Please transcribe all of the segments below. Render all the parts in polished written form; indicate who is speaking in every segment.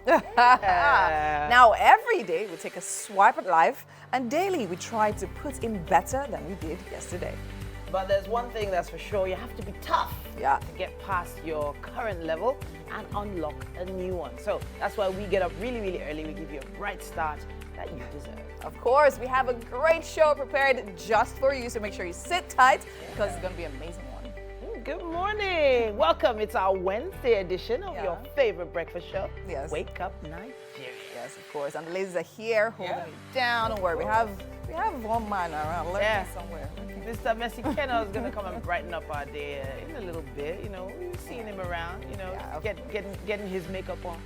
Speaker 1: Now, every day we take a swipe at life, and daily we try to put in better than we did yesterday.
Speaker 2: But there's one thing that's for sure, you have to be tough to get past your current level and unlock a new one. So that's why we get up really, really early. We give you a bright start that you deserve.
Speaker 1: Of course, we have a great show prepared just for you, so make sure you sit tight because it's going to be an amazing one.
Speaker 2: Good morning. Welcome. It's our Wednesday edition of your favorite breakfast show.
Speaker 1: Yes.
Speaker 2: Wake Up Nigeria.
Speaker 1: Yes, of course. And the ladies are here holding it down. Don't worry, we have one man around lurking somewhere.
Speaker 2: Mr. Messi Kenna is going to come and brighten up our day in a little bit. You know, we've seen him around, you know, getting his makeup on.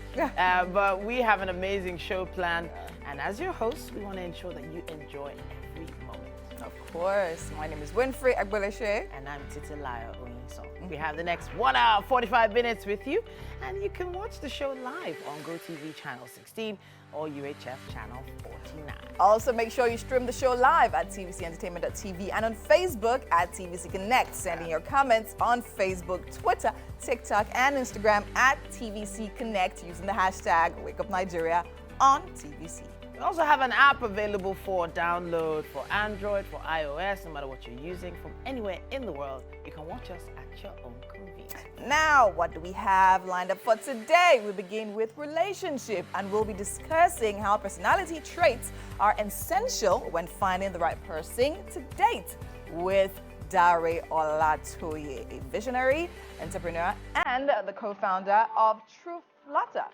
Speaker 2: But we have an amazing show planned. And as your host, we want to ensure that you enjoy every moment.
Speaker 1: Of course. My name is Winfrey Agbeleshe.
Speaker 2: And I'm Titilayo Oyinso. We have the next 1 hour, 45 minutes with you. And you can watch the show live on GOTV channel 16 or UHF channel 49.
Speaker 1: Also, make sure you stream the show live at tvcentertainment.tv and on Facebook at TVC Connect. Sending your comments on Facebook, Twitter, TikTok, and Instagram at TVC Connect using the hashtag WakeUpNigeria on TVC.
Speaker 2: We also have an app available for download for Android, for iOS, no matter what you're using, from anywhere in the world. You can watch us at your own convenience.
Speaker 1: Now, what do we have lined up for today? We begin with relationship, and we'll be discussing how personality traits are essential when finding the right person to date with Dare Olatoye, a visionary entrepreneur and the co-founder of True Flutter,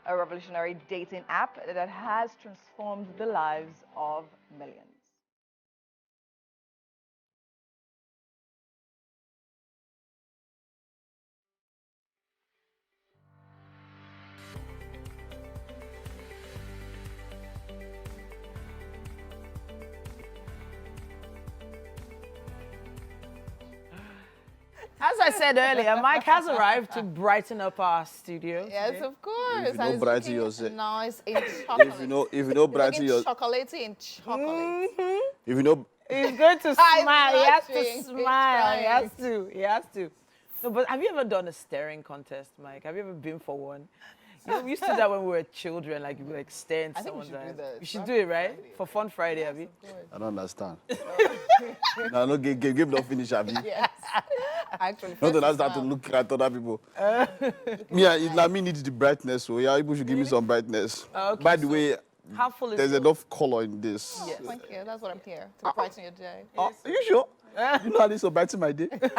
Speaker 1: a revolutionary dating app that has transformed the lives of millions.
Speaker 2: As I said earlier, Mike has arrived to brighten up our studio.
Speaker 1: Yes, of course.
Speaker 3: If you know brighten yourself.
Speaker 1: Nice in chocolate.
Speaker 3: If you know brighten your,
Speaker 1: chocolatey in chocolate.
Speaker 3: if you know,
Speaker 2: He's going to smile. He has to
Speaker 1: blushing.
Speaker 2: smile. He has to. No, but have you ever done a staring contest, Mike? Have you ever been for one? You know, we used to do that when we were children, like you would like stare into someone's eyes. We should do it, right?
Speaker 1: Friday.
Speaker 2: For Fun Friday, have you?
Speaker 3: I don't understand. No, no, game not finish, have you?
Speaker 1: Yes. Actually,
Speaker 3: Not understand to look at other people. Me needs the brightness, so yeah, people should give me some brightness.
Speaker 2: Okay,
Speaker 3: By the way,
Speaker 2: how full is
Speaker 3: there's
Speaker 2: it?
Speaker 3: enough color in this.
Speaker 1: Yes, thank you. That's what I'm here to brighten your day.
Speaker 3: Are you sure? You know how this will brighten my day? There's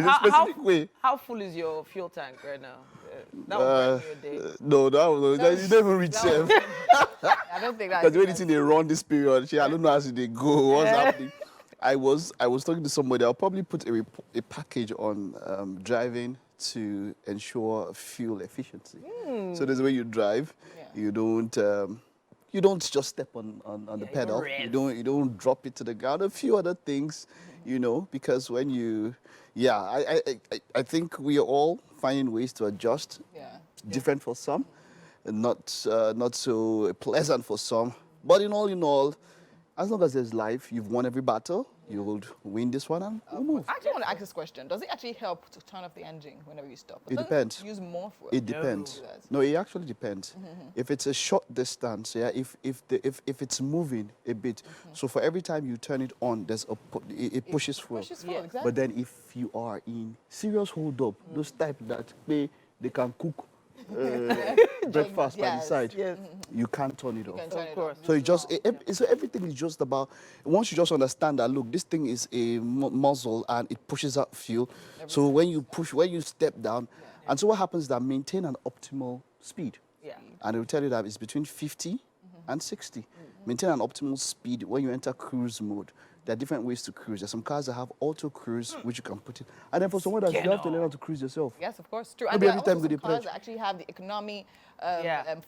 Speaker 3: a specific way.
Speaker 2: How full is your fuel tank right now? That will brighten your day.
Speaker 3: No, you don't even reach them.
Speaker 1: I don't think that.
Speaker 3: Because when it's in they run this period, I don't know how they go, what's happening. I was talking to somebody. I'll probably put a package on driving to ensure fuel efficiency. So there's a way you drive. You don't just step on the pedal. You don't drop it to the ground. A few other things, you know, because when you, I think we are all finding ways to adjust. Different for some, and not so pleasant for some. But in all, as long as there's life, you've won every battle. You will win this one and we'll move.
Speaker 1: I actually want to ask this question. Does it actually help to turn off the engine whenever you stop?
Speaker 3: It depends.
Speaker 1: Use more fuel?
Speaker 3: It depends. No, it actually depends. If it's a short distance, if it's moving a bit, so for every time you turn it on, it pushes fuel.
Speaker 1: Exactly.
Speaker 3: But then if you are in serious hold up, those type that they can cook breakfast by the side, you can't turn it off.
Speaker 1: Of course.
Speaker 3: So so everything is just about, once you just understand that, look, this thing is a muzzle and it pushes out fuel. So when you step down, and so what happens is that maintain an optimal speed. And it will tell you that it's between 50 and 60. Maintain an optimal speed when you enter cruise mode. There are different ways to cruise. There's some cars that have auto cruise, which you can put in. And then for someone that you have to learn how to cruise yourself.
Speaker 1: Yes, of course. True.
Speaker 3: Maybe
Speaker 1: And
Speaker 3: every
Speaker 1: there are
Speaker 3: time
Speaker 1: also
Speaker 3: we
Speaker 1: some cars
Speaker 3: pledge.
Speaker 1: that actually have the economy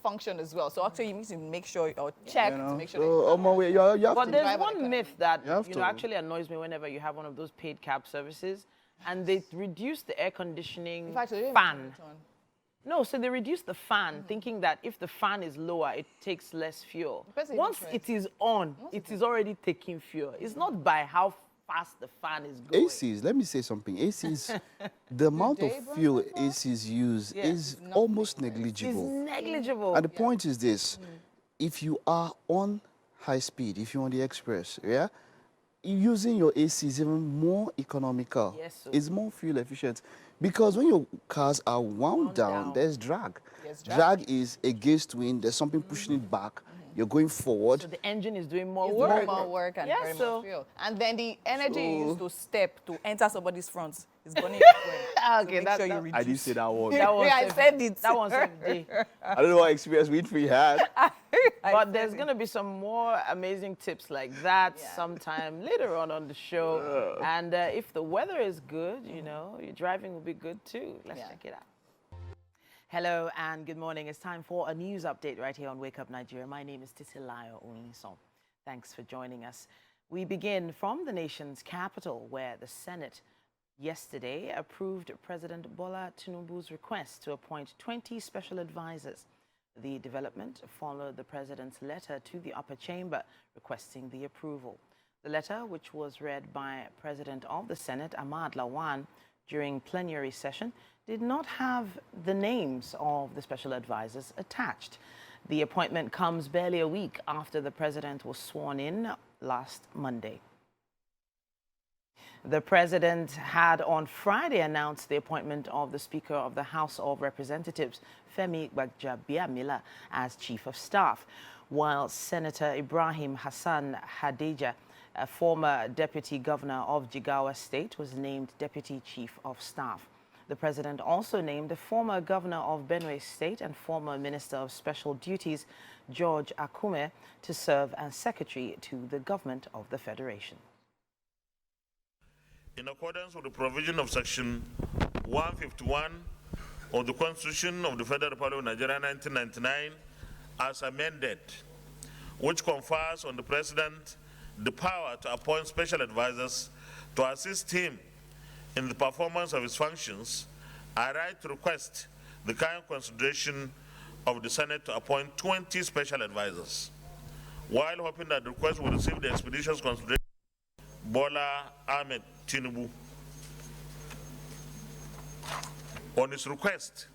Speaker 1: function as well. So actually you need to make sure or check to make sure.
Speaker 3: So, on my way, you have
Speaker 2: But
Speaker 3: to.
Speaker 2: there's one myth that
Speaker 3: You have to.
Speaker 2: actually annoys me whenever you have one of those paid cab services, and they reduce the air conditioning
Speaker 1: In fact, they don't
Speaker 2: fan.
Speaker 1: even turn it on.
Speaker 2: No, so they reduce the fan, thinking that if the fan is lower, it takes less fuel.
Speaker 1: Depends on
Speaker 2: Once
Speaker 1: your
Speaker 2: it is on, it is already taking fuel. It's not by how fast the fan is going.
Speaker 3: ACs, let me say something. ACs, the amount of fuel ACs use is almost negligible.
Speaker 2: It's negligible.
Speaker 3: And the point is this, if you are on high speed, if you're on the express, using your AC is even more economical.
Speaker 2: Yes, sir.
Speaker 3: It's more fuel efficient. Because when your cars are wound down, there's drag. Drag is against wind, there's something pushing it back. You're going forward.
Speaker 2: So the engine is doing more
Speaker 1: It's
Speaker 2: work.
Speaker 1: more work and very more fuel. And then the energy you use to step to enter somebody's front is burning
Speaker 2: Okay,
Speaker 1: make sure you reduce.
Speaker 3: I didn't say that one.
Speaker 2: That was
Speaker 1: I said it.
Speaker 2: That one's every day.
Speaker 3: I don't know what experience Winfrey had.
Speaker 2: But there's going to be some more amazing tips like that sometime later on the show. And if the weather is good, you know, your driving will be good too. Let's check it out. Hello and good morning. It's time for a news update right here on Wake Up Nigeria. My name is Titilayo Onyison. Thanks for joining us. We begin from the nation's capital, where the Senate yesterday approved President Bola Tinubu's request to appoint 20 special advisors. The development followed the president's letter to the upper chamber requesting the approval. The letter, which was read by President of the Senate, Ahmad Lawan, during plenary session, did not have the names of the special advisors attached. The appointment comes barely a week after the president was sworn in last Monday. The president had on Friday announced the appointment of the Speaker of the House of Representatives, Femi Gbajabiamila, as Chief of Staff, while Senator Ibrahim Hassan Hadija, a former Deputy Governor of Jigawa State, was named Deputy Chief of Staff. The president also named the former governor of Benue State and former Minister of Special Duties, George Akume, to serve as secretary to the government of the Federation.
Speaker 4: In accordance with the provision of Section 151 of the Constitution of the Federal Republic of Nigeria 1999, as amended, which confers on the president the power to appoint special advisors to assist him in the performance of his functions, I write to request the kind consideration of the Senate to appoint 20 special advisors, while hoping that the request will receive the expeditious consideration of Bola Ahmed Tinubu. On his request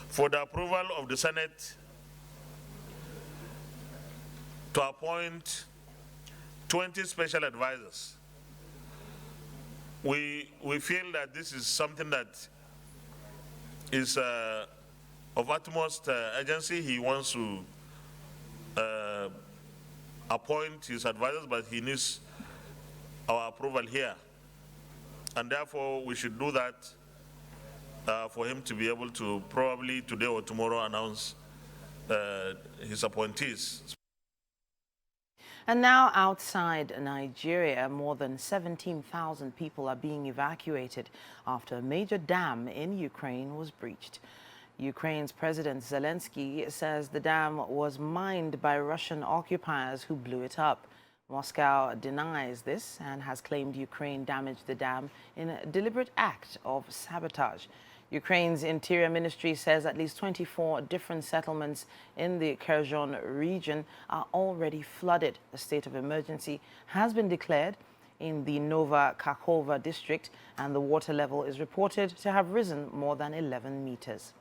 Speaker 4: for the approval of the Senate to appoint 20 special advisors, we feel that this is something that is of utmost urgency. He wants to appoint his advisors, but he needs our approval here. And therefore, we should do that for him to be able to probably today or tomorrow announce his appointees.
Speaker 2: And now outside Nigeria, more than 17,000 people are being evacuated after a major dam in Ukraine was breached. Ukraine's President Zelensky says the dam was mined by Russian occupiers who blew it up. Moscow denies this and has claimed Ukraine damaged the dam in a deliberate act of sabotage. Ukraine's Interior Ministry says at least 24 different settlements in the Kherson region are already flooded. A state of emergency has been declared in the Nova Kakhovka district, and the water level is reported to have risen more than 11 meters.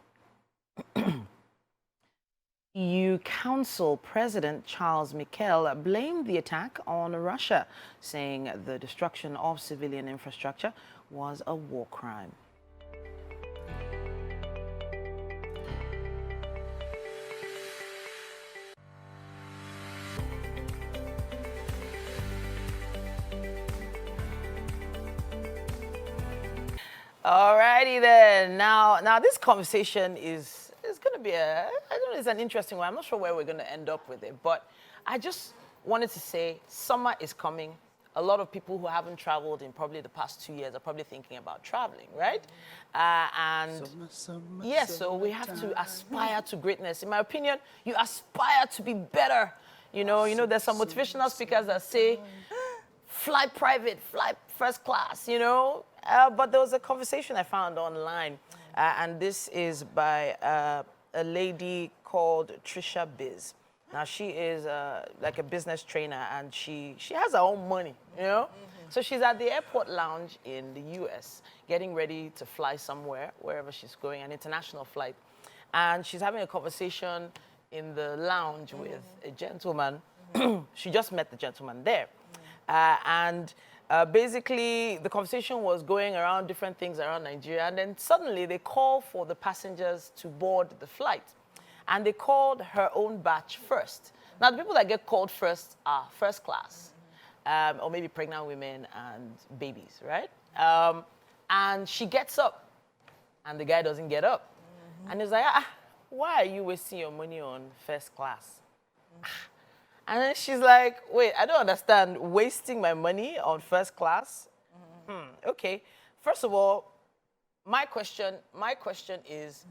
Speaker 2: EU Council President Charles Michel blamed the attack on Russia, saying the destruction of civilian infrastructure was a war crime. Alrighty then. Now this conversation is going to be I don't know, it's an interesting one. I'm not sure where we're going to end up with it, but I just wanted to say summer is coming. A lot of people who haven't traveled in probably the past 2 years are probably thinking about traveling, right? So we have to aspire to greatness. In my opinion, you aspire to be better. You know, there's some motivational speakers that say, fly private, fly first class, you know. But there was a conversation I found online, and this is by a lady called Trisha Biz. Now, she is like a business trainer, and she has her own money, you know. So she's at the airport lounge in the US, getting ready to fly somewhere, wherever she's going, an international flight. And she's having a conversation in the lounge with a gentleman. She just met the gentleman there. Basically, the conversation was going around different things around Nigeria. And then suddenly they call for the passengers to board the flight. And they called her own batch first. Now, the people that get called first are first class, or maybe pregnant women and babies, right? And she gets up, and the guy doesn't get up. And he's like, why are you wasting your money on first class? And then she's like, wait, I don't understand, wasting my money on first class? Okay. First of all, my question is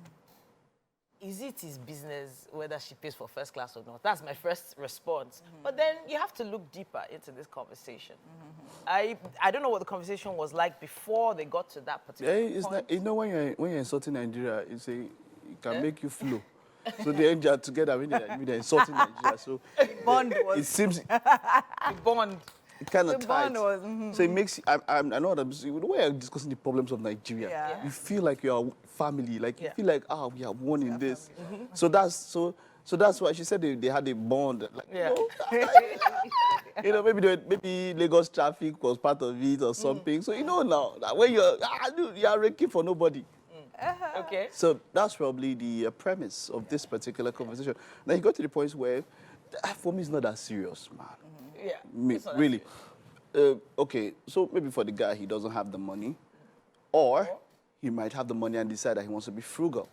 Speaker 2: it his business whether she pays for first class or not? That's my first response. But then you have to look deeper into this conversation. I don't know what the conversation was like before they got to that particular point.
Speaker 3: You know, when you're insulting Nigeria, it can make you flow. So they enjoy together when they're insulting Nigeria. So
Speaker 1: bond was.
Speaker 3: It seems
Speaker 1: The bond.
Speaker 3: it kind of
Speaker 1: The
Speaker 3: tight.
Speaker 1: bond was.
Speaker 3: So it makes I know what I'm saying. The way you're discussing the problems of Nigeria,
Speaker 1: Yeah.
Speaker 3: you feel like you are family. Like you feel like we are one in this.
Speaker 1: Mm-hmm.
Speaker 3: So that's why she said they had a bond. Like,
Speaker 2: Yeah.
Speaker 3: you know, maybe Lagos traffic was part of it or something. So you know now that when you're raking for nobody.
Speaker 2: Okay.
Speaker 3: So that's probably the premise of this particular conversation. Now you go to the point where, for me, it's not that serious, man.
Speaker 2: Yeah. It's not that
Speaker 3: Really. Okay, so maybe for the guy, he doesn't have the money, or he might have the money and decide that he wants to be frugal.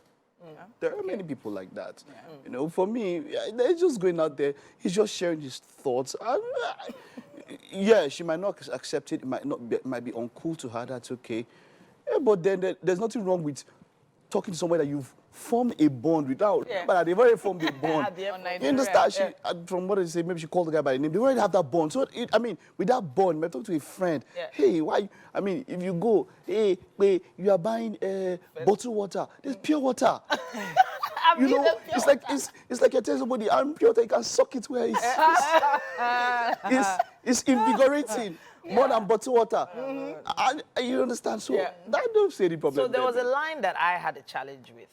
Speaker 3: There are many people like that. You know, for me, they're just going out there. He's just sharing his thoughts. And, yeah, she might not accept it. It might be uncool to her. That's okay. Yeah, but then there's nothing wrong with talking to someone that you've formed a bond without.
Speaker 2: Yeah.
Speaker 3: But they've already formed a bond.
Speaker 2: Nigeria.
Speaker 3: You understand? From what they say, maybe she called the guy by the name. They already have that bond. So, with that bond, you talk to a friend.
Speaker 2: Yeah.
Speaker 3: Hey, why? If you go, hey, wait, you are buying bottled water. There's pure water. You know, it's like you're telling somebody, I'm pure water. You can suck it where it's invigorating. More than bottled water. And you understand? So that don't say the problem.
Speaker 2: So there was a line that I had a challenge with.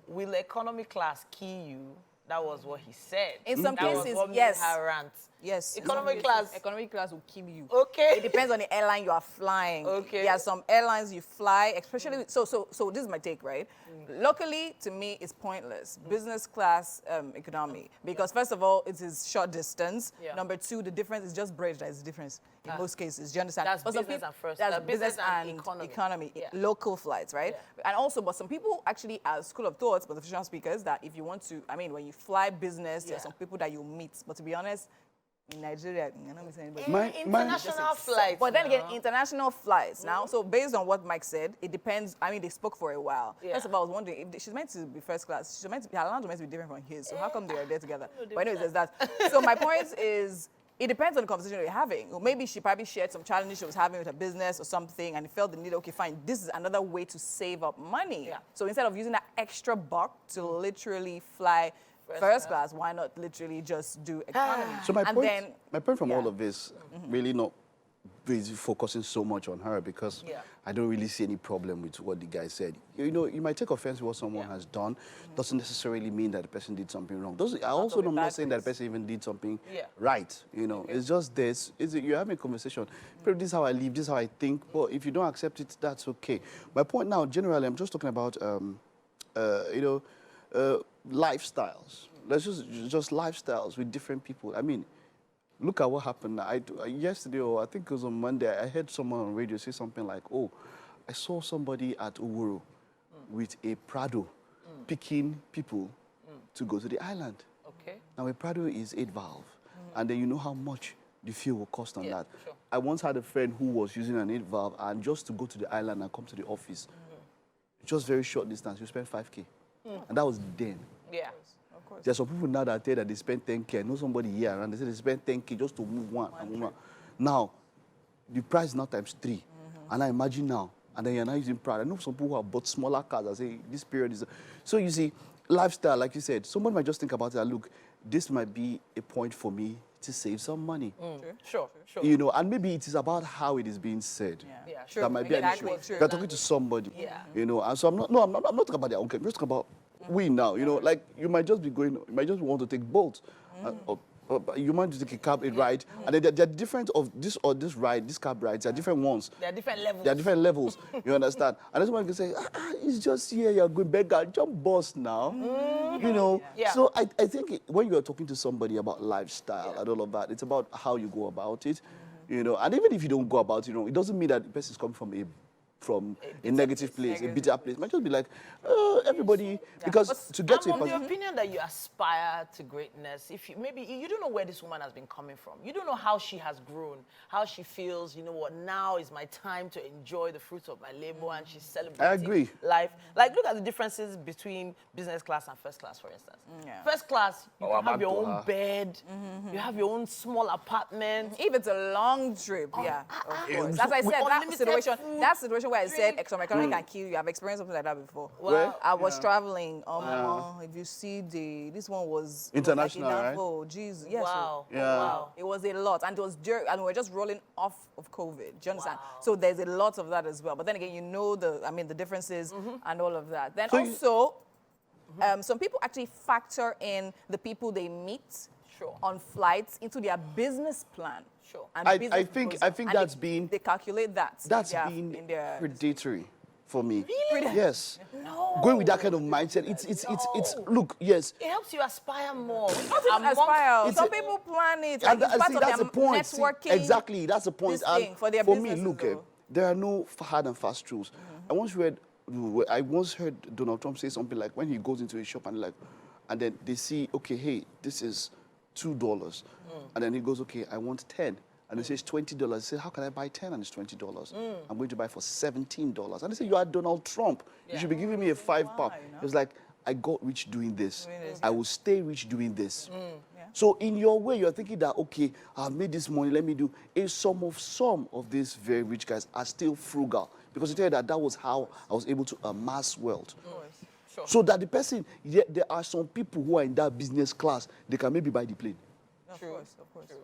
Speaker 2: Will economy class kill you? That was what he said.
Speaker 1: In some
Speaker 2: That was
Speaker 1: cases,
Speaker 2: what made
Speaker 1: yes.
Speaker 2: her rant.
Speaker 1: Yes.
Speaker 2: Economy class.
Speaker 1: Economy class will kill you.
Speaker 2: Okay.
Speaker 1: It depends on the airline you are flying.
Speaker 2: Okay.
Speaker 1: There are some airlines you fly, especially, so this is my take, right? Locally, to me, it's pointless. Business class economy. Because first of all, it is short distance.
Speaker 2: Yeah.
Speaker 1: Number two, the difference is just bridge. That is the difference in most cases. Do you understand?
Speaker 2: That's
Speaker 1: But some
Speaker 2: business
Speaker 1: people-
Speaker 2: and first.
Speaker 1: That's
Speaker 2: Business
Speaker 1: business
Speaker 2: and
Speaker 1: and
Speaker 2: economy. Yeah.
Speaker 1: local flights, right?
Speaker 2: Yeah.
Speaker 1: And also, but some people actually are school of thoughts, but professional speakers, that if you want to, when you fly business, there are some people that you meet. But to be honest, in Nigeria, you're not missing anybody.
Speaker 2: International flights.
Speaker 1: But then again, international flights now. So based on what Mike said, it depends. They spoke for a while.
Speaker 2: Yeah.
Speaker 1: First of all, I was wondering if she's meant to be first class. Her lounge was meant to be different from his. So how come they were there together? But anyways, there's that. So my point is, it depends on the conversation you're having. Or maybe she probably shared some challenges she was having with her business or something, and felt the need. Okay, fine. This is another way to save up money.
Speaker 2: Yeah.
Speaker 1: So instead of using that extra buck to literally fly first class, why not literally just do economy?
Speaker 3: So my point from
Speaker 1: yeah.
Speaker 3: all of this, really not busy focusing so much on her, because I don't really see any problem with what the guy said. You know, you might take offense with what someone has done. Doesn't necessarily mean that the person did something wrong. I'm not saying that the person even did something right. You know, it's just this. You're having a conversation. This is how I live. This is how I think. But if you don't accept it, that's okay. My point now, generally, I'm just talking about, lifestyles. Let's just lifestyles with different people. Look at what happened. Yesterday, or I think it was on Monday, I heard someone on radio say something like, "Oh, I saw somebody at Oworo with a Prado picking people to go to the island."
Speaker 2: Okay.
Speaker 3: Now, a Prado is 8 valve, and then you know how much the fuel will cost on that.
Speaker 2: Sure.
Speaker 3: I once had a friend who was using an 8 valve, and just to go to the island and come to the office, just very short distance, you spend 5K. And that was then.
Speaker 2: Yeah.
Speaker 3: There are some people now that tell that they spend 10K. I know somebody here and they say they spend 10K just to move one and one. Now, the price is now times 3. And I imagine now, and then you're now using Prado. I know some people who have bought smaller cars and say this period is. So you see, lifestyle, like you said, someone might just think about it and look, this might be a point for me to save some money.
Speaker 2: Sure.
Speaker 3: You know, and maybe it is about how it is being said.
Speaker 2: Yeah,
Speaker 1: True.
Speaker 3: That might be an issue.
Speaker 1: Exactly, true.
Speaker 3: You're talking to somebody.
Speaker 2: Yeah.
Speaker 3: You know, and so I'm not talking about their own game. I'm just talking about we now. You know, like you might just want to take Bolt. Or you might just take a cab ride, and then they're different of this ride, this cab rides. They're different ones.
Speaker 2: There are different levels.
Speaker 3: There are different levels. You understand? And someone can say, it's just here. You're going beggar, jump bus now. You know.
Speaker 2: Yeah.
Speaker 3: So I think when you are talking to somebody about lifestyle and all of that, it's about how you go about it. You know, and even if you don't go about it, you know, it doesn't mean that the person is coming from a negative place, a bitter place. It might just be like, everybody, because to get to
Speaker 2: I'm of the opinion that you aspire to greatness. If maybe you don't know where this woman has been coming from. You don't know how she has grown, how she feels, you know what, now is my time to enjoy the fruits of my labor, and she's celebrating
Speaker 3: I agree.
Speaker 2: life. Like, look at the differences between business class and first class, for instance.
Speaker 1: Yeah.
Speaker 2: First class, you can have your
Speaker 3: back to
Speaker 2: own
Speaker 3: her.
Speaker 2: bed, you have your own small apartment.
Speaker 1: If it's a long trip, yeah, of course. As I
Speaker 2: With
Speaker 1: said,
Speaker 2: unlimited
Speaker 1: that situation where I said
Speaker 2: drink.
Speaker 1: some economy can kill you. I've experienced something like that before.
Speaker 3: Where?
Speaker 1: I was traveling. If you see this one was
Speaker 3: International,
Speaker 1: like
Speaker 3: right?
Speaker 1: Oh, Jesus, yes.
Speaker 2: Wow.
Speaker 3: Yeah.
Speaker 2: Wow.
Speaker 1: It was a lot, and it was and we were just rolling off of COVID. Do you understand? So there's a lot of that as well. But then again, you know the differences and all of that. Then
Speaker 3: So
Speaker 1: also, some people actually factor in the people they meet on flights into their business plan.
Speaker 2: Sure.
Speaker 1: And
Speaker 3: I
Speaker 1: business
Speaker 3: think
Speaker 1: proposal. And
Speaker 3: that's been
Speaker 1: they calculate that.
Speaker 3: that's
Speaker 1: in
Speaker 3: been
Speaker 1: their
Speaker 3: predatory for me.
Speaker 1: Really?
Speaker 3: Yes.
Speaker 2: No.
Speaker 3: Going with that kind of mindset, it's look, yes.
Speaker 2: It helps you aspire more.
Speaker 1: Not aspire.
Speaker 3: It's
Speaker 1: Some
Speaker 3: a-
Speaker 1: people plan it.
Speaker 3: And
Speaker 1: Like, it's part of
Speaker 3: that's
Speaker 1: their
Speaker 3: the point. See,
Speaker 1: networking.
Speaker 3: exactly, that's the point.
Speaker 1: this
Speaker 3: And
Speaker 1: thing for their
Speaker 3: for me,
Speaker 1: businesses,
Speaker 3: look,
Speaker 1: though.
Speaker 3: there are no hard and fast rules. I once heard Donald Trump say something like when he goes into a shop and then they see, okay, hey, this is $2, and then he goes, okay, I want 10. And he says $20. He says, how can I buy 10 and it's $20? I'm going to buy for $17. And they say, you are Donald Trump. You should be giving me a £5. It's like, I got rich doing this. I will stay rich doing this. So in your way, you're thinking that, okay, I've made this money, let me do. Some of these very rich guys are still frugal. Because you tell you that was how I was able to amass wealth. So that the person, there are some people who are in that business class, they can maybe buy the plane.
Speaker 1: Of course.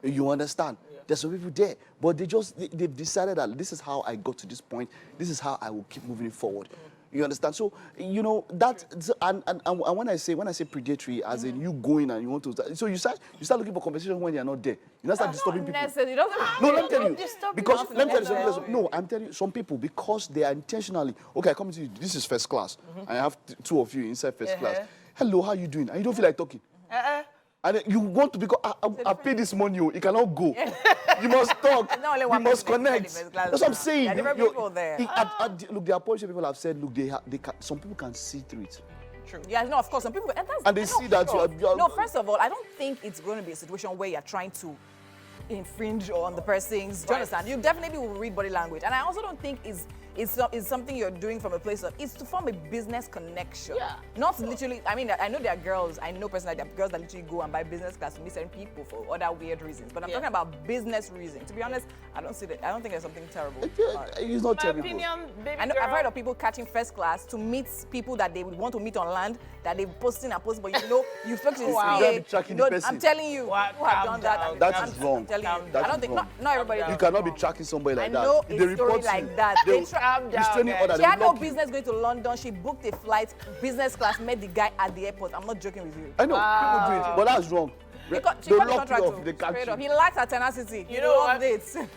Speaker 3: You understand? There's some people there, but they've decided that this is how I got to this point. This is how I will keep moving forward. You understand? So, you know, and when I say predatory, as in you going and you want to, so you start looking for compensation when you're not there. You start disturbing people.
Speaker 1: Necessarily.
Speaker 3: No, let me tell you.
Speaker 2: Disturb
Speaker 3: Because
Speaker 2: people.
Speaker 3: let me tell you something. No, I'm telling you, some people, because they are intentionally, okay, I come to you, this is first class. I have two of you inside first class. Hello, how you doing? And you don't feel like talking. And then you want to, because I pay this money, you cannot go. You must talk.
Speaker 1: Not only
Speaker 3: You
Speaker 1: one
Speaker 3: must
Speaker 1: person in
Speaker 3: connect.
Speaker 1: first class
Speaker 3: That's what I'm
Speaker 1: now.
Speaker 3: saying.
Speaker 1: There are different people there.
Speaker 3: Look, there are points where people have said, look, some people can see through it.
Speaker 1: True. Yeah, no, of course. Some people,
Speaker 3: And they see that you are-
Speaker 1: No, first of all, I don't think it's going to be a situation where you're trying to infringe on the person's. Do you understand? You definitely will read body language, and I also don't think it's something you're doing from a place of. It's to form a business connection.
Speaker 2: Yeah.
Speaker 1: Not literally. I mean, I know there are girls. I know personally there are girls that literally go and buy business class to meet certain people for other weird reasons. But I'm talking about business reasons. To be honest, I don't see that. I don't think there's something terrible. about it.
Speaker 3: It's not
Speaker 2: My
Speaker 3: terrible.
Speaker 2: opinion, baby
Speaker 1: I know,
Speaker 2: girl.
Speaker 1: I've heard of people catching first class to meet people that they would want to meet on land, that they're posting and posting, but you know, you spoke to this
Speaker 2: Wow.
Speaker 3: You gotta be tracking the person.
Speaker 1: I'm telling you,
Speaker 2: What?
Speaker 1: who have
Speaker 2: Calm
Speaker 1: done that.
Speaker 2: down.
Speaker 3: That
Speaker 1: I'm-
Speaker 3: is wrong.
Speaker 1: I'm telling you.
Speaker 3: That
Speaker 1: I don't
Speaker 3: is
Speaker 1: think,
Speaker 3: wrong.
Speaker 1: not everybody.
Speaker 3: You
Speaker 1: does
Speaker 3: cannot be
Speaker 1: wrong.
Speaker 3: tracking somebody like
Speaker 1: I
Speaker 3: that.
Speaker 1: know
Speaker 3: If
Speaker 1: a
Speaker 3: they report
Speaker 1: story
Speaker 3: you,
Speaker 1: like that.
Speaker 3: they
Speaker 1: They
Speaker 3: will-
Speaker 2: Calm down,
Speaker 3: restraining
Speaker 2: guys.
Speaker 3: order,
Speaker 1: She
Speaker 3: they
Speaker 1: had
Speaker 3: will
Speaker 1: no
Speaker 3: lock you.
Speaker 1: business going to London. She booked a flight, business class, met the guy at the airport. I'm not joking with you.
Speaker 3: I know, people do it, but that's wrong.
Speaker 1: She
Speaker 3: They
Speaker 1: got the
Speaker 3: lock
Speaker 1: contract
Speaker 3: you
Speaker 1: too,
Speaker 3: off, they catch
Speaker 1: straight up.
Speaker 3: you.
Speaker 1: He likes her tenacity.
Speaker 2: You know what?
Speaker 1: Updates.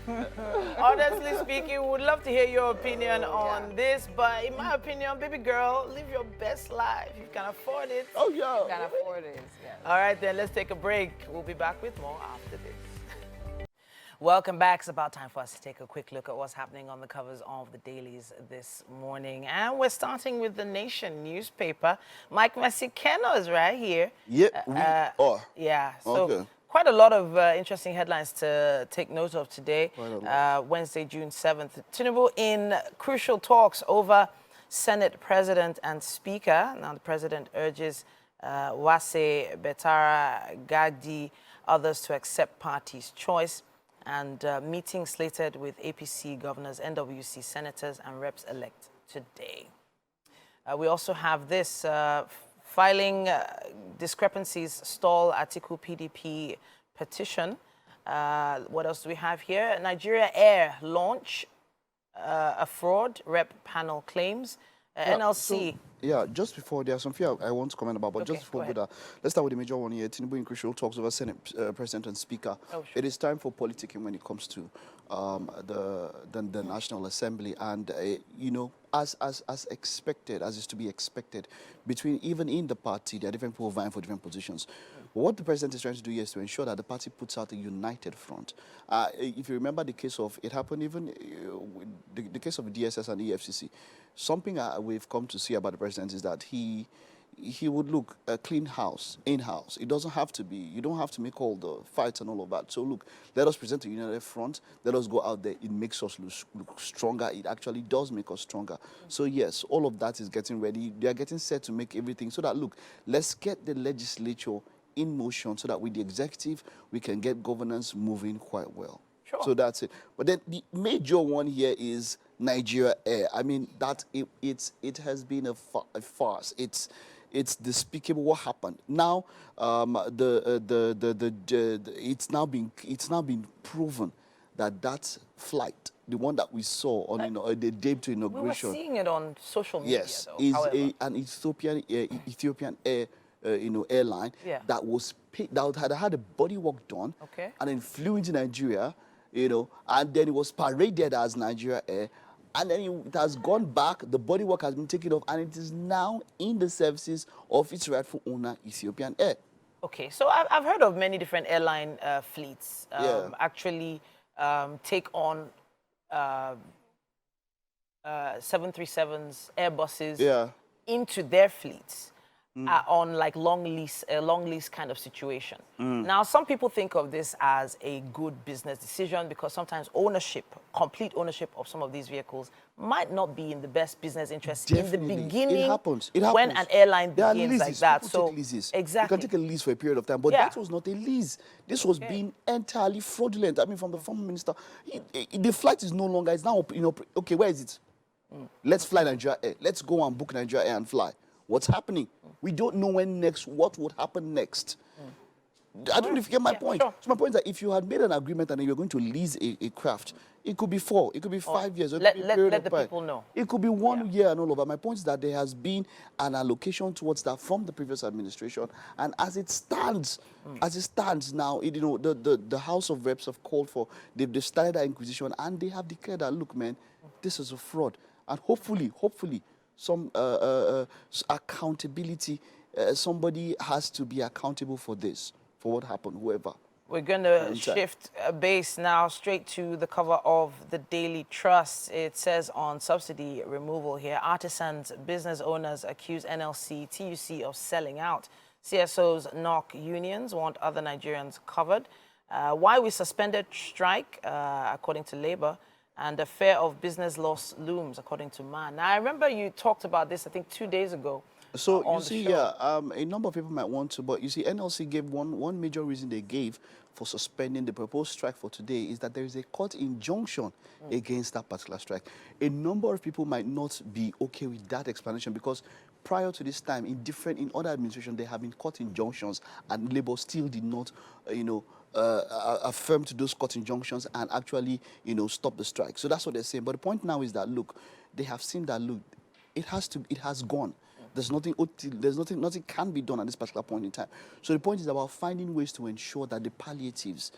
Speaker 2: Honestly speaking, we would love to hear your opinion on this, but in my opinion, baby girl, live your best life. You can afford it.
Speaker 3: Oh, yeah.
Speaker 1: Can afford it. Yeah.
Speaker 2: All right, then let's take a break. We'll be back with more after this. Welcome back. It's about time for us to take a quick look at what's happening on the covers of the dailies this morning. And we're starting with the Nation newspaper. Mike Messikeno is right here.
Speaker 3: Yeah, we are.
Speaker 2: Yeah, so
Speaker 3: Okay.
Speaker 2: quite a lot of interesting headlines to take note of today.
Speaker 3: Quite a lot.
Speaker 2: Wednesday, June 7th. Tinubu in crucial talks over Senate President and Speaker. Now the President urges Wase, Betara, Gagdi, others to accept party's choice. And meeting slated with APC governors, NWC senators and reps-elect today. We also have this, filing discrepancies stall Atiku PDP petition. What else do we have here? Nigeria Air launch a fraud, rep panel claims. NLC.
Speaker 3: Yeah, just before, there are some few I want to comment about, but
Speaker 2: Okay,
Speaker 3: just before
Speaker 2: go
Speaker 3: we do that, let's start with the major one here. Tinubu in crucial talks over Senate President and Speaker.
Speaker 2: Oh, sure.
Speaker 3: It is time for politicking when it comes to the National Assembly, and you know, as expected, as is to be expected, even in the party, there are different people vying for different positions. What the president is trying to do here is to ensure that the party puts out a united front. If you remember the case of, it happened even the case of the DSS and the EFCC, something we've come to see about the president is that he would look a clean house, in-house. It doesn't have to be, you don't have to make all the fights and all of that. So look, let us present a united front. Let us go out there. It makes us look stronger. It actually does make us stronger. So yes, all of that is getting ready. They are getting set to make everything so that, look, let's get the legislature in motion so that with the executive, we can get governance moving quite well.
Speaker 2: Sure.
Speaker 3: So that's it. But then the major one here is Nigeria Air. I mean, that it has been a farce. It's despicable what happened. Now, it's now been proven that flight, the one that we saw on the day to inauguration.
Speaker 2: We were seeing it on social media.
Speaker 3: Yes,
Speaker 2: though,
Speaker 3: is
Speaker 2: however.
Speaker 3: an Ethiopian Air. Airline that was that had a body work done, and then flew into Nigeria, and then it was paraded as Nigeria Air, and then it has gone back. The body work has been taken off, and it is now in the services of its rightful owner, Ethiopian Air.
Speaker 2: Okay, so I've heard of many different airline fleets actually take on 737s, Airbuses into their fleets. On like a long lease kind of situation. Now, some people think of this as a good business decision because sometimes complete ownership of some of these vehicles might not be in the best business interest
Speaker 3: Definitely.
Speaker 2: in the beginning.
Speaker 3: It happens.
Speaker 2: When an airline
Speaker 3: there
Speaker 2: begins
Speaker 3: leases.
Speaker 2: like that.
Speaker 3: People
Speaker 2: So
Speaker 3: take leases.
Speaker 2: exactly,
Speaker 3: You can take a lease for a period of time, but that was not a lease. This was being entirely fraudulent. I mean, from the former minister, the flight is no longer. It's now okay. Where is it? Let's fly Nigeria Air. Let's go and book Nigeria Air and fly. What's happening? We don't know what would happen next. I don't know if you get my point.
Speaker 2: Sure.
Speaker 3: So my point is that if you had made an agreement and you're going to lease a craft, it could be 4, it could be 5 years.
Speaker 2: Let the people know.
Speaker 3: It could be 1 year and all of that. My point is that there has been an allocation towards that from the previous administration, and as it stands now, the House of Reps have called for, they've started that inquisition, and they have declared that, look, man, this is a fraud, and hopefully, some accountability. Somebody has to be accountable for this, for what happened, whoever.
Speaker 2: We're going to shift base now straight to the cover of the Daily Trust. It says on subsidy removal here, artisans, business owners accuse NLC, TUC of selling out. CSOs knock unions, want other Nigerians covered. Why we suspended strike, according to Labour. And the fear of business loss looms, according to MAN. Now, I remember you talked about this, I think, 2 days ago.
Speaker 3: So, you see, a number of people might want to, but you see, NLC gave one major reason they gave for suspending the proposed strike for today is that there is a court injunction against that particular strike. A number of people might not be okay with that explanation because prior to this time, in other administrations, there have been court injunctions, and Labour still did not, affirm to those court injunctions and actually, stop the strike. So that's what they're saying. But the point now is that, look, they have seen that, look, it has gone. There's nothing can be done at this particular point in time. So the point is about finding ways to ensure that the palliatives,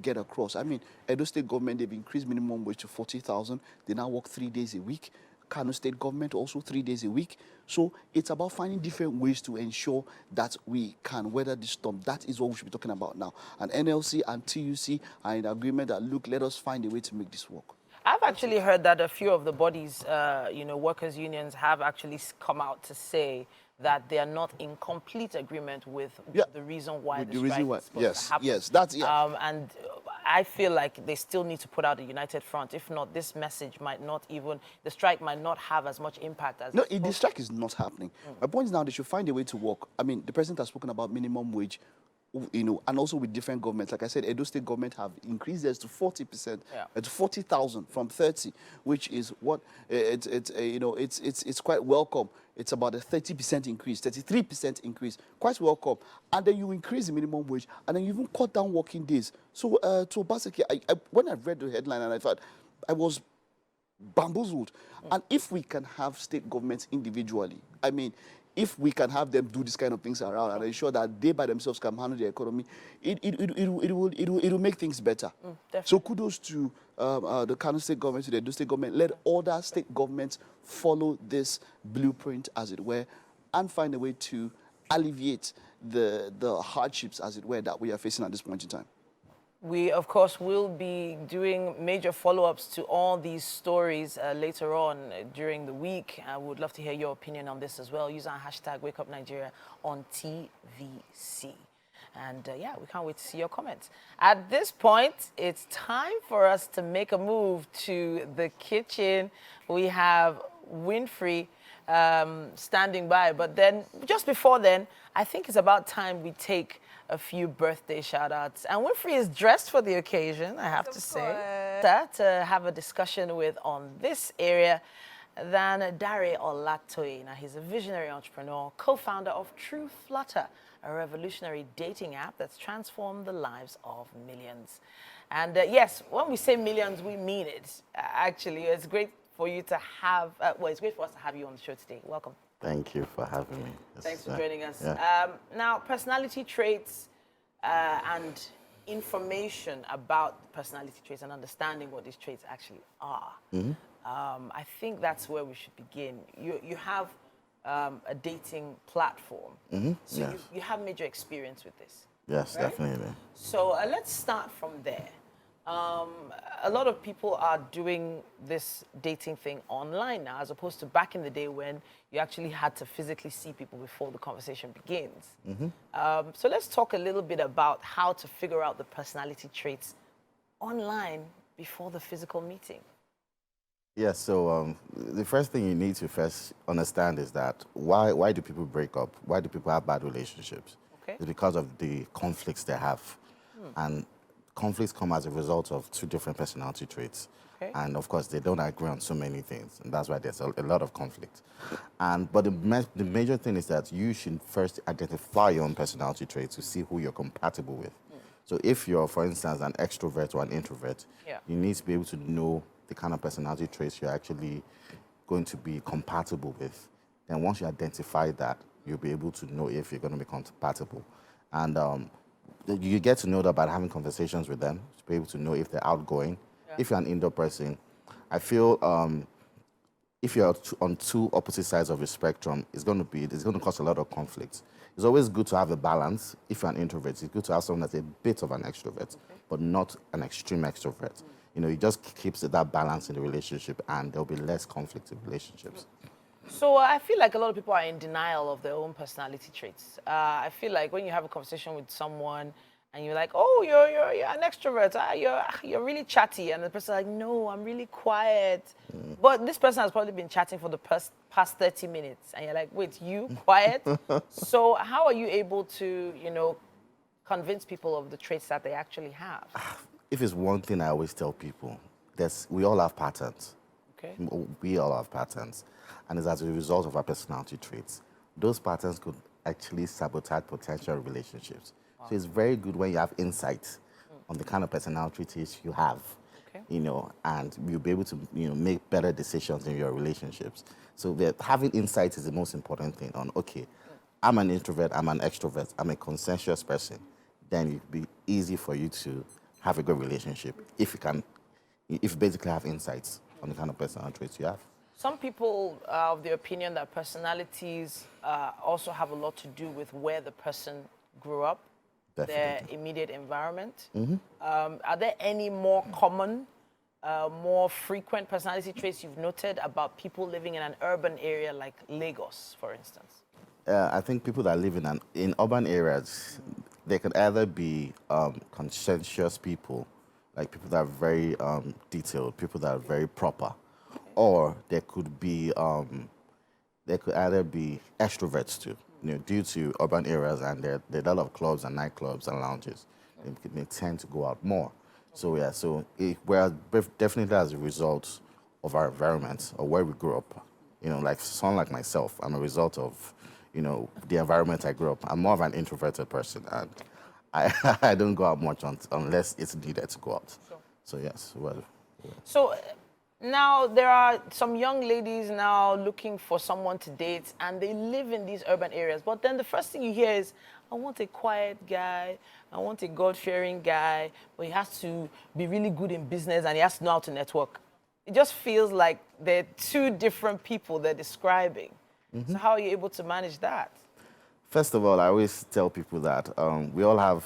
Speaker 3: get across. I mean, Edo State government, they've increased minimum wage to 40,000. They now work 3 days a week. Kano State government also 3 days a week. So it's about finding different ways to ensure that we can weather this storm. That is what we should be talking about now. And NLC and TUC are in agreement that, look, let us find a way to make this work.
Speaker 2: I've actually heard that a few of the bodies, workers' unions have actually come out to say that they are not in complete agreement with the reason why the strike is supposed to happen.
Speaker 3: Yes, that's
Speaker 2: and I feel like they still need to put out a united front. If not, this message the strike might not have as much impact as...
Speaker 3: No, the strike is not happening. My point is now they should find a way to work. I mean, the president has spoken about minimum wage, and also with different governments. Like I said, Edo State government have increased theirs to 40%, to 40,000 from 30, which is what it's quite welcome. it's about a 30% increase, 33% increase. Quite welcome. And then you increase the minimum wage, and then you even cut down working days. So to basically, when I read the headline, and I thought, I was bamboozled. And if we can have state governments individually, I mean, if we can have them do this kind of things around and ensure that they by themselves can handle the economy, it will make things better. So kudos to the Kano state government, to the Edo state government. Let other state governments follow this blueprint, as it were, and find a way to alleviate the hardships, as it were, that we are facing at this point in time.
Speaker 2: We, of course, will be doing major follow-ups to all these stories later on during the week. I would love to hear your opinion on this as well. Use our hashtag WakeUpNigeriaontvc. And yeah, we can't wait to see your comments. At this point, it's time for us to make a move to the kitchen. We have Winfrey standing by. But then, just before then, I think it's about time we take a few birthday shout-outs. And Winfrey is dressed for the occasion, I have to say. To have a discussion with on this area than Dare Olatoye. Now, he's a visionary entrepreneur, co-founder of True Flutter, a revolutionary dating app that's transformed the lives of millions. And yes, when we say millions, we mean it. Actually, it's great for you to have, it's great for us to have you on the show today. Welcome.
Speaker 5: Thank you for having me.
Speaker 2: Thanks for joining us.
Speaker 5: Yeah.
Speaker 2: Now, personality traits and information about personality traits and understanding what these traits actually are. I think that's where we should begin. You have a dating platform. So
Speaker 5: Yes.
Speaker 2: you have major experience with this.
Speaker 5: Yes,
Speaker 2: right?
Speaker 5: definitely.
Speaker 2: So let's start from there. A lot of people are doing this dating thing online now, as opposed to back in the day when you actually had to physically see people before the conversation begins. So let's talk a little bit about how to figure out the personality traits online before the physical meeting.
Speaker 5: Yes, so the first thing you need to first understand is that why do people break up? Why do people have bad relationships?
Speaker 2: Okay.
Speaker 5: It's because of the conflicts they have. And conflicts come as a result of two different personality traits.
Speaker 2: Okay.
Speaker 5: And of course, they don't agree on so many things. And that's why there's a lot of conflict. But the major thing is that you should first identify your own personality traits to see who you're compatible with. So if you're, for instance, an extrovert or an introvert, you need to be able to know the kind of personality traits you're actually going to be compatible with. Then once you identify that, you'll be able to know if you're going to be compatible. And you get to know that by having conversations with them, to be able to know if they're outgoing. If you're an indoor person, I feel if you're on two opposite sides of the spectrum, it's going to cause a lot of conflicts. It's always good to have a balance. If you're an introvert, it's good to have someone that's a bit of an extrovert, but not an extreme extrovert. You know, it just keeps that balance in the relationship, and there'll be less conflict in relationships.
Speaker 2: So I feel like a lot of people are in denial of their own personality traits. I feel like when you have a conversation with someone and you're like, oh, you're an extrovert, you're really chatty, and the person's like, no, I'm really quiet. But this person has probably been chatting for the past 30 minutes, and you're like, wait, you quiet? So how are you able to, convince people of the traits that they actually have?
Speaker 5: If it's one thing I always tell people, we all have patterns.
Speaker 2: Okay.
Speaker 5: We all have patterns. And it's as a result of our personality traits. Those patterns could actually sabotage potential relationships. Wow. So it's very good when you have insight on the kind of personality traits you have, and you'll be able to, make better decisions in your relationships. So having insight is the most important thing on, okay, I'm an introvert, I'm an extrovert, I'm a consensuous person. Then it'd be easy for you to have a good relationship if you basically have insights on the kind of personality traits you have.
Speaker 2: Some people are of the opinion that personalities also have a lot to do with where the person grew up, their immediate environment. Are there any more common, more frequent personality traits you've noted about people living in an urban area like Lagos, for instance?
Speaker 5: I think people that live in urban areas, they could either be conscientious people, like people that are very detailed, people that are very proper, or they could either be extroverts too, due to urban areas and there are a lot of clubs and nightclubs and lounges. They tend to go out more. So we're definitely as a result of our environment or where we grew up. You know, like someone like myself, I'm a result of, you know, the environment I grew up. I'm more of an introverted person, and I don't go out much unless it's needed to go out.
Speaker 2: Sure.
Speaker 5: So yes, well.
Speaker 2: So now there are some young ladies now looking for someone to date, and they live in these urban areas. But then the first thing you hear is, I want a quiet guy, I want a God-fearing guy, but he has to be really good in business and he has to know how to network. It just feels like they're two different people they're describing. So how are you able to manage that?
Speaker 5: First of all, I always tell people that we all have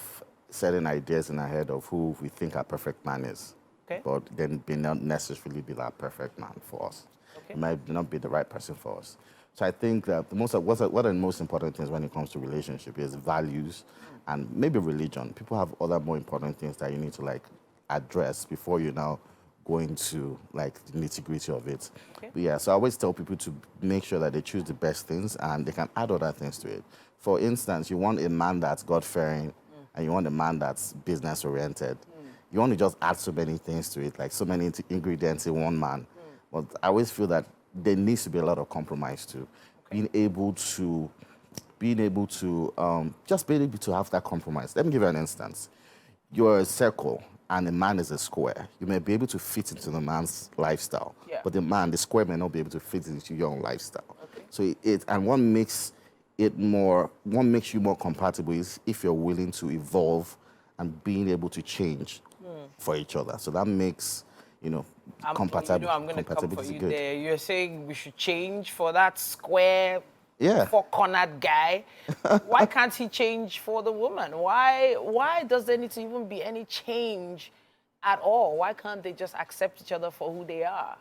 Speaker 5: certain ideas in our head of who we think our perfect man is.
Speaker 2: Okay.
Speaker 5: But then may not necessarily be that perfect man for us.
Speaker 2: Okay.
Speaker 5: It might not be the right person for us. So I think that what are the most important things when it comes to relationship is values and maybe religion. People have other more important things that you need to like address before you now go into like the nitty-gritty of it.
Speaker 2: Okay.
Speaker 5: But yeah, so I always tell people to make sure that they choose the best things and they can add other things to it. For instance, you want a man that's God-fearing and you want a man that's business-oriented. You want to just add so many things to it, like so many ingredients in one man. But I always feel that there needs to be a lot of compromise too. Okay. Being able to just being able to have that compromise. Let me give you an instance. You're a circle and a man is a square. You may be able to fit into the man's lifestyle, but the square may not be able to fit into your own lifestyle. Okay. So what makes you more compatible is if you're willing to evolve and being able to change for each other. So that makes, compatibility.
Speaker 2: I'm going to come for you
Speaker 5: good.
Speaker 2: there. You're saying we should change for that square,
Speaker 5: Yeah.
Speaker 2: four-cornered guy. Why can't he change for the woman? Why does there need to even be any change at all? Why can't they just accept each other for who they are?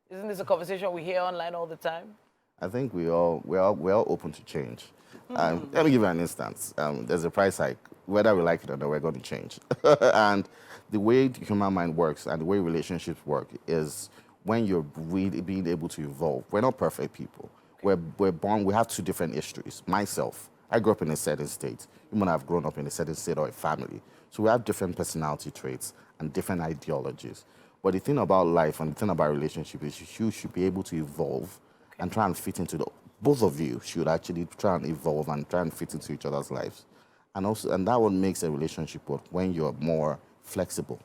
Speaker 2: Isn't this a conversation we hear online all the time?
Speaker 5: I think we're all open to change. Let me give you an instance. There's a price hike. Whether we like it or not, we're going to change. And the way the human mind works and the way relationships work is when you're really being able to evolve. We're not perfect people. We're born, we have two different histories. Myself, I grew up in a certain state. You might have grown up in a certain state or a family. So we have different personality traits and different ideologies. But the thing about life and the thing about relationship is you should be able to evolve and try and fit into both of you should actually try and evolve and try and fit into each other's lives. And that one makes a relationship work when you're more flexible.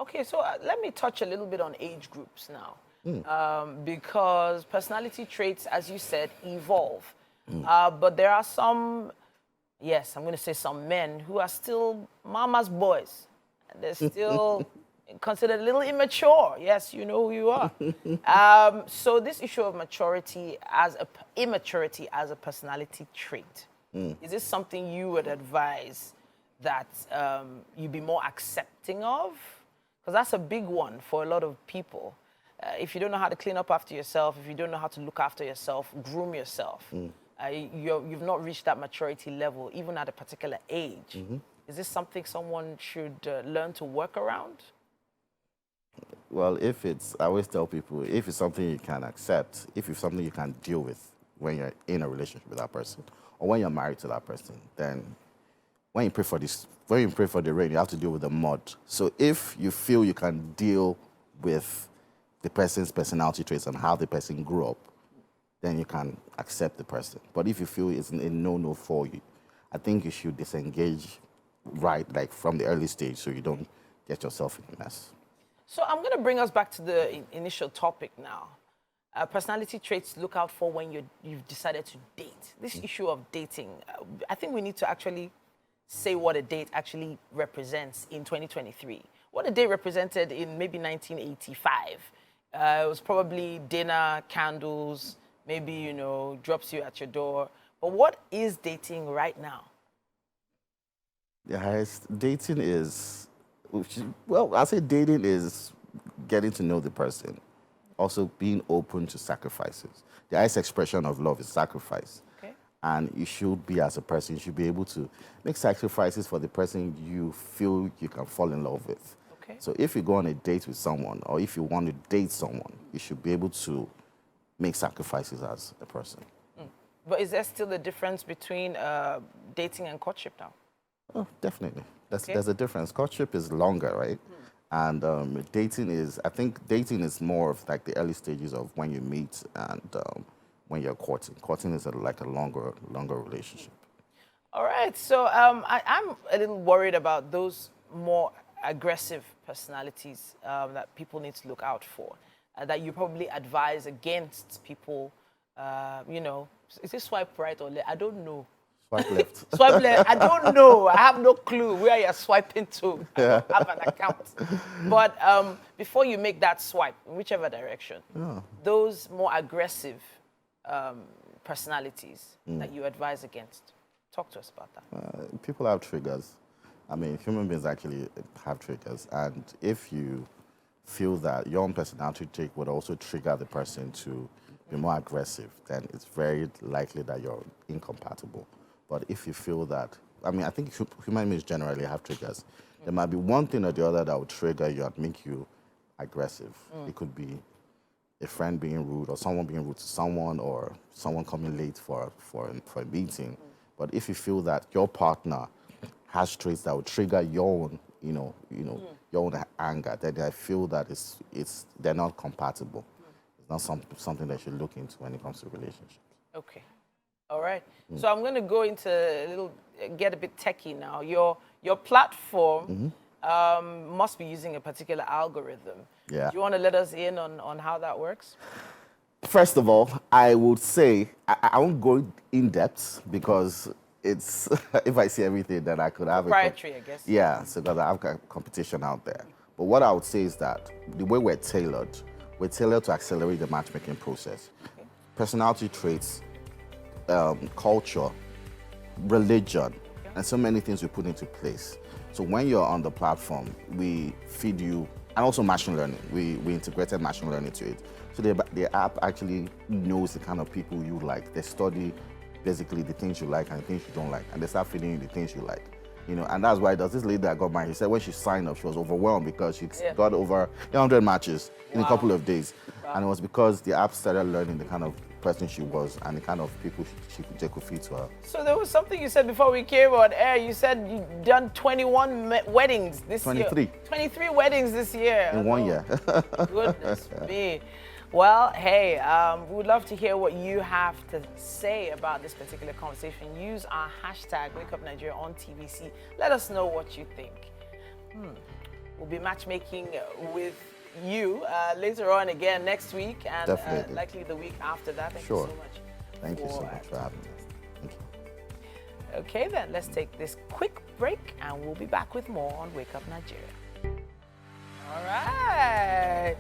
Speaker 2: Okay, so let me touch a little bit on age groups now. Because personality traits, as you said, evolve. But there are some, I'm going to say some men who are still mama's boys. They're still considered a little immature. Yes, you know who you are. So this issue of immaturity as a personality trait, is this something you would advise that you be more accepting of? Because that's a big one for a lot of people. If you don't know how to clean up after yourself, if you don't know how to look after yourself, groom yourself, you've not reached that maturity level, even at a particular age. Is this something someone should learn to work around?
Speaker 5: Well, I always tell people, if it's something you can accept, if it's something you can deal with when you're in a relationship with that person, or when you're married to that person, then when you pray for the rain, you have to deal with the mud. So if you feel you can deal with the person's personality traits and how the person grew up, then you can accept the person. But if you feel it's a no-no for you, I think you should disengage like from the early stage so you don't get yourself in a mess.
Speaker 2: So I'm going to bring us back to the initial topic now. Personality traits to look out for when you've decided to date. This issue of dating, I think we need to actually say what a date actually represents in 2023. What a date represented in maybe 1985. It was probably dinner, candles, maybe, drops you at your door. But what is dating right now?
Speaker 5: Dating is, I say dating is getting to know the person. Also being open to sacrifices. The highest expression of love is sacrifice. Okay. And you should be, as a person, you should be able to make sacrifices for the person you feel you can fall in love with. Okay. So if you go on a date with someone, or if you want to date someone, you should be able to make sacrifices as a person.
Speaker 2: But is there still a difference between dating and courtship now?
Speaker 5: Oh, definitely. There's a difference. Courtship is longer, right? And dating is, I think dating is more of like the early stages of when you meet and when you're courting. Courting is like a longer relationship.
Speaker 2: All right, so I'm a little worried about those more aggressive personalities that people need to look out for, that you probably advise against people, you know, is it swipe right or left? I don't know.
Speaker 5: Swipe left.
Speaker 2: Swipe left, I don't know. I have no clue where you're swiping to. I don't have an account. But before you make that swipe, in whichever direction, those more aggressive personalities that you advise against, talk to us about that.
Speaker 5: People have triggers. I mean, human beings actually have triggers. And if you feel that your own personality trait would also trigger the person to be more aggressive, then it's very likely that you're incompatible. But if you feel that, I mean, I think human beings generally have triggers. There might be one thing or the other that will trigger you and make you aggressive. It could be a friend being rude or someone being rude to someone or someone coming late for a meeting. But if you feel that your partner has traits that will trigger your own, your own anger, then I feel that they're not compatible. It's not something that you should look into when it comes to relationships.
Speaker 2: Okay. All right. So I'm going to go into get a bit techie now. Your platform must be using a particular algorithm.
Speaker 5: Yeah.
Speaker 2: Do you want to let us in on how that works?
Speaker 5: First of all, I would say I won't go in depth because it's if I see everything, then I could have
Speaker 2: proprietary, I guess.
Speaker 5: Yeah, so because I have competition out there. But what I would say is that the way we're tailored to accelerate the matchmaking process. Okay. Personality traits, culture, religion, and so many things we put into place. So when you're on the platform, we feed you, and also machine learning. We integrated machine learning to it. So the app actually knows the kind of people you like. They study basically the things you like and the things you don't like, and they start feeding you the things you like. And that's why there's this lady that got married. She said when she signed up, she was overwhelmed because she got over 100 matches in a couple of days. Wow. And it was because the app started learning the kind of person she was and the kind of people they could feed to her.
Speaker 2: So there was something you said before we came on air. You said you'd done 21 weddings this
Speaker 5: 23.
Speaker 2: year. 23 weddings this year.
Speaker 5: In 1 year.
Speaker 2: Goodness me. Well, hey, we would love to hear what you have to say about this particular conversation. Use our hashtag WakeUpNigeria.ontvc. Let us know what you think. We'll be matchmaking with you later on again next week and likely the week after that. Thank you so much.
Speaker 5: Thank you so much for having us. Thank you.
Speaker 2: Okay, then let's take this quick break and we'll be back with more on Wake Up Nigeria. All right.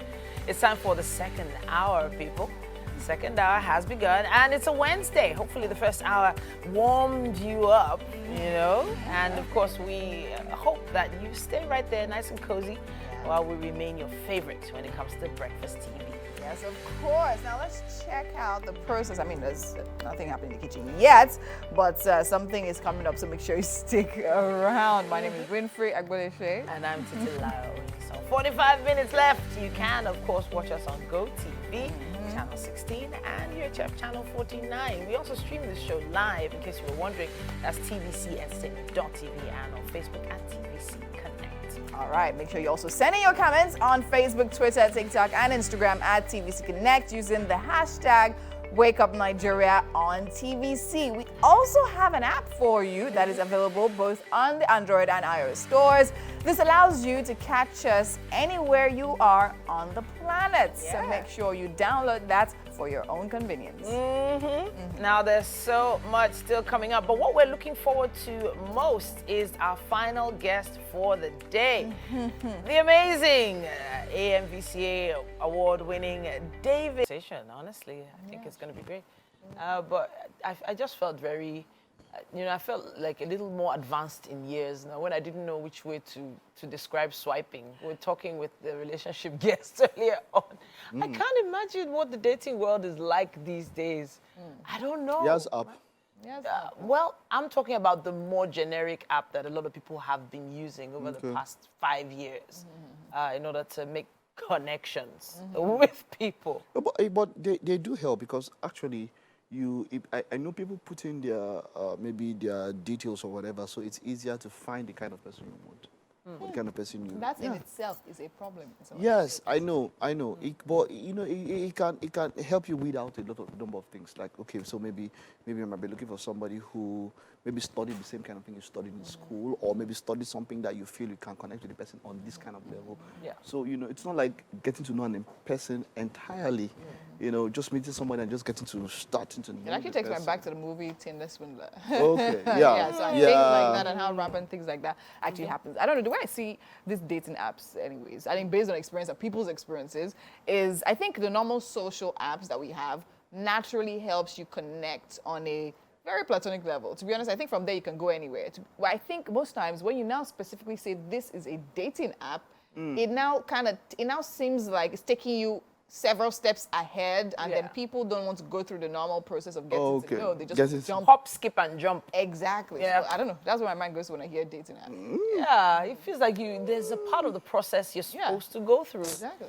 Speaker 2: It's time for the second hour, people. The second hour has begun, and it's a Wednesday. Hopefully the first hour warmed you up, and of course we hope that you stay right there nice and cozy while we remain your favorite when it comes to breakfast TV.
Speaker 1: Yes, of course. Now let's check out the process. I mean, there's nothing happening in the kitchen yet, but something is coming up, so make sure you stick around. My name is Winfrey Agboleshe.
Speaker 2: And I'm Titi Lau. So 45 minutes left. You can, of course, watch us on GOTV, channel 16, and UHF channel 49. We also stream this show live, in case you were wondering. That's tvcentertainment.tv and on Facebook at TVC Connect.
Speaker 1: All right, make sure you also send in your comments on Facebook, Twitter, TikTok, and Instagram at TVC Connect using the hashtag WakeUpNigeria.ontvc. We also have an app for you that is available both on the Android and iOS stores. This allows you to catch us anywhere you are on the planet. Yeah. So make sure you download that for your own convenience.
Speaker 2: Now, there's so much still coming up, but what we're looking forward to most is our final guest for the day. The amazing AMVCA award-winning David. Honestly, I think it's going to be great. But I just felt very, I felt like a little more advanced in years now when I didn't know which way to describe swiping. We were talking with the relationship guest earlier on. I can't imagine what the dating world is like these days. I don't know.
Speaker 3: Yes, up.
Speaker 2: Well, I'm talking about the more generic app that a lot of people have been using over the past 5 years in order to make connections with people.
Speaker 3: But they do help because actually, I know people put in their maybe their details or whatever, so it's easier to find the kind of person you want. what kind of person you.
Speaker 1: That in itself is a problem.
Speaker 3: Yes, I know. But you know, it can help you weed out a number of things. Like, okay, so maybe you might be looking for somebody who maybe studied the same kind of thing you studied in school, or maybe studied something that you feel you can connect with the person on this kind of level.
Speaker 1: Yeah.
Speaker 3: So you know, it's not like getting to know a person entirely. You know, just meeting somebody and just getting to starting to know.
Speaker 1: It actually takes me back to the movie Tinder Swindler.
Speaker 3: Okay. Yeah.
Speaker 1: Yeah, so things like that and how rampant things like that actually happens. I don't know, the way I see these dating apps anyways, I think based on experience of people's experiences, is I think the normal social apps that we have naturally helps you connect on a very platonic level. To be honest, I think from there you can go anywhere. Well, I think most times when you now specifically say this is a dating app, it now seems like it's taking you several steps ahead, and then people don't want to go through the normal process of getting to know. They just jump,
Speaker 2: hop, skip, and jump.
Speaker 1: Exactly.
Speaker 2: Yeah.
Speaker 1: So, I don't know. That's where my mind goes when I hear dating app.
Speaker 2: Yeah, it feels like there's a part of the process you're supposed to go through.
Speaker 1: Exactly.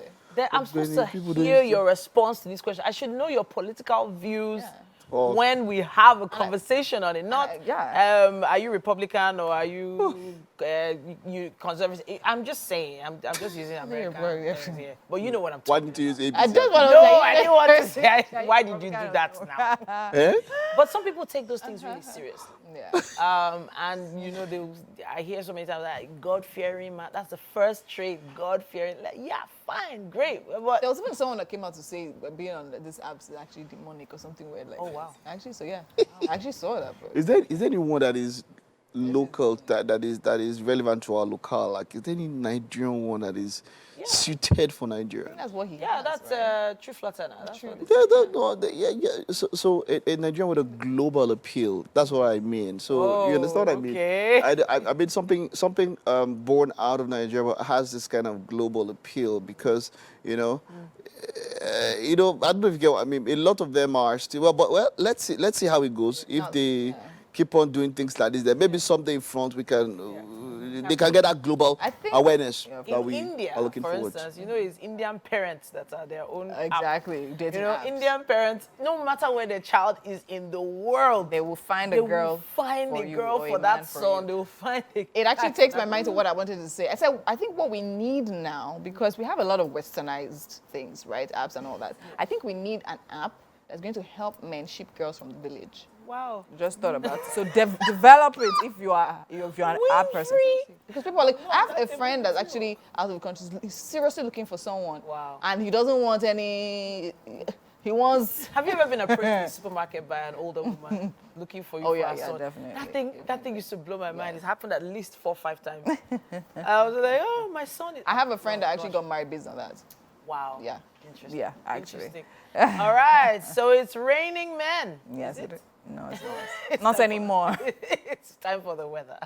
Speaker 2: I'm supposed to hear your response to these questions. I should know your political views. When we have a conversation on it, not are you Republican or are you you conservative? I'm just saying. I'm just using American here, but you know what I'm talking.
Speaker 3: Why didn't you use ABC?
Speaker 1: I just want to
Speaker 2: No, I didn't want to say. Why did you do that now?
Speaker 3: Eh?
Speaker 2: But some people take those things really seriously.
Speaker 1: Yeah.
Speaker 2: And you know, I hear so many times that God-fearing man. That's the first trait. God-fearing. Like, yeah, fine, great. But
Speaker 1: There was even someone that came out to say being on this app is actually demonic or something weird like that.
Speaker 2: wow.
Speaker 1: Actually, so yeah. I actually saw that, bro.
Speaker 3: Is there anyone that is local that is relevant to our locale? Like, is there any Nigerian one that is suited for Nigeria?
Speaker 1: That's what he
Speaker 2: yeah,
Speaker 1: has,
Speaker 2: that's
Speaker 1: right?
Speaker 2: True Flutter now. That's what
Speaker 3: So a Nigerian with a global appeal. That's what I mean. So you understand what I mean?
Speaker 2: Okay.
Speaker 3: I mean something born out of Nigeria but has this kind of global appeal because you know, I don't know if you get what I mean. A lot of them are still well. Let's see how it goes. If they keep on doing things like this, there may be something in front we can. They can get that global awareness that we
Speaker 2: India,
Speaker 3: are looking
Speaker 2: for
Speaker 3: forward to.
Speaker 2: instance, you know, it's Indian parents that are their own
Speaker 1: Exactly.
Speaker 2: app.
Speaker 1: Dating
Speaker 2: You know,
Speaker 1: apps.
Speaker 2: Indian parents, no matter where their child is in the world,
Speaker 1: They will find
Speaker 2: they
Speaker 1: a girl.
Speaker 2: will find
Speaker 1: for
Speaker 2: a
Speaker 1: you
Speaker 2: girl
Speaker 1: or a
Speaker 2: for
Speaker 1: man
Speaker 2: that
Speaker 1: for
Speaker 2: son.
Speaker 1: you.
Speaker 2: They will find a
Speaker 1: It actually
Speaker 2: guy
Speaker 1: takes
Speaker 2: for
Speaker 1: my
Speaker 2: that
Speaker 1: mind to what I wanted to say. I said, I think what we need now, because we have a lot of westernized things, right? Apps and all that. I think we need an app that's going to help men ship girls from the village.
Speaker 2: Wow.
Speaker 1: Just thought about it. So develop it if you are an app person. Because people are like, I have a friend that's actually out of the country. He's seriously looking for someone.
Speaker 2: Wow.
Speaker 1: And he doesn't want any. He wants.
Speaker 2: Have you ever been approached in the supermarket by an older woman looking for you for
Speaker 1: yeah,
Speaker 2: a son?
Speaker 1: definitely.
Speaker 2: That thing used to blow my mind. It's happened at least 4 or 5 times. I was like, oh, my son is...
Speaker 1: I have a friend that actually got married based on that.
Speaker 2: Wow.
Speaker 1: Yeah.
Speaker 2: Interesting.
Speaker 1: Yeah, actually.
Speaker 2: Interesting. All right, so it's raining men.
Speaker 1: Yes,
Speaker 2: Is it?
Speaker 1: No, it's not anymore.
Speaker 2: It's time for the weather.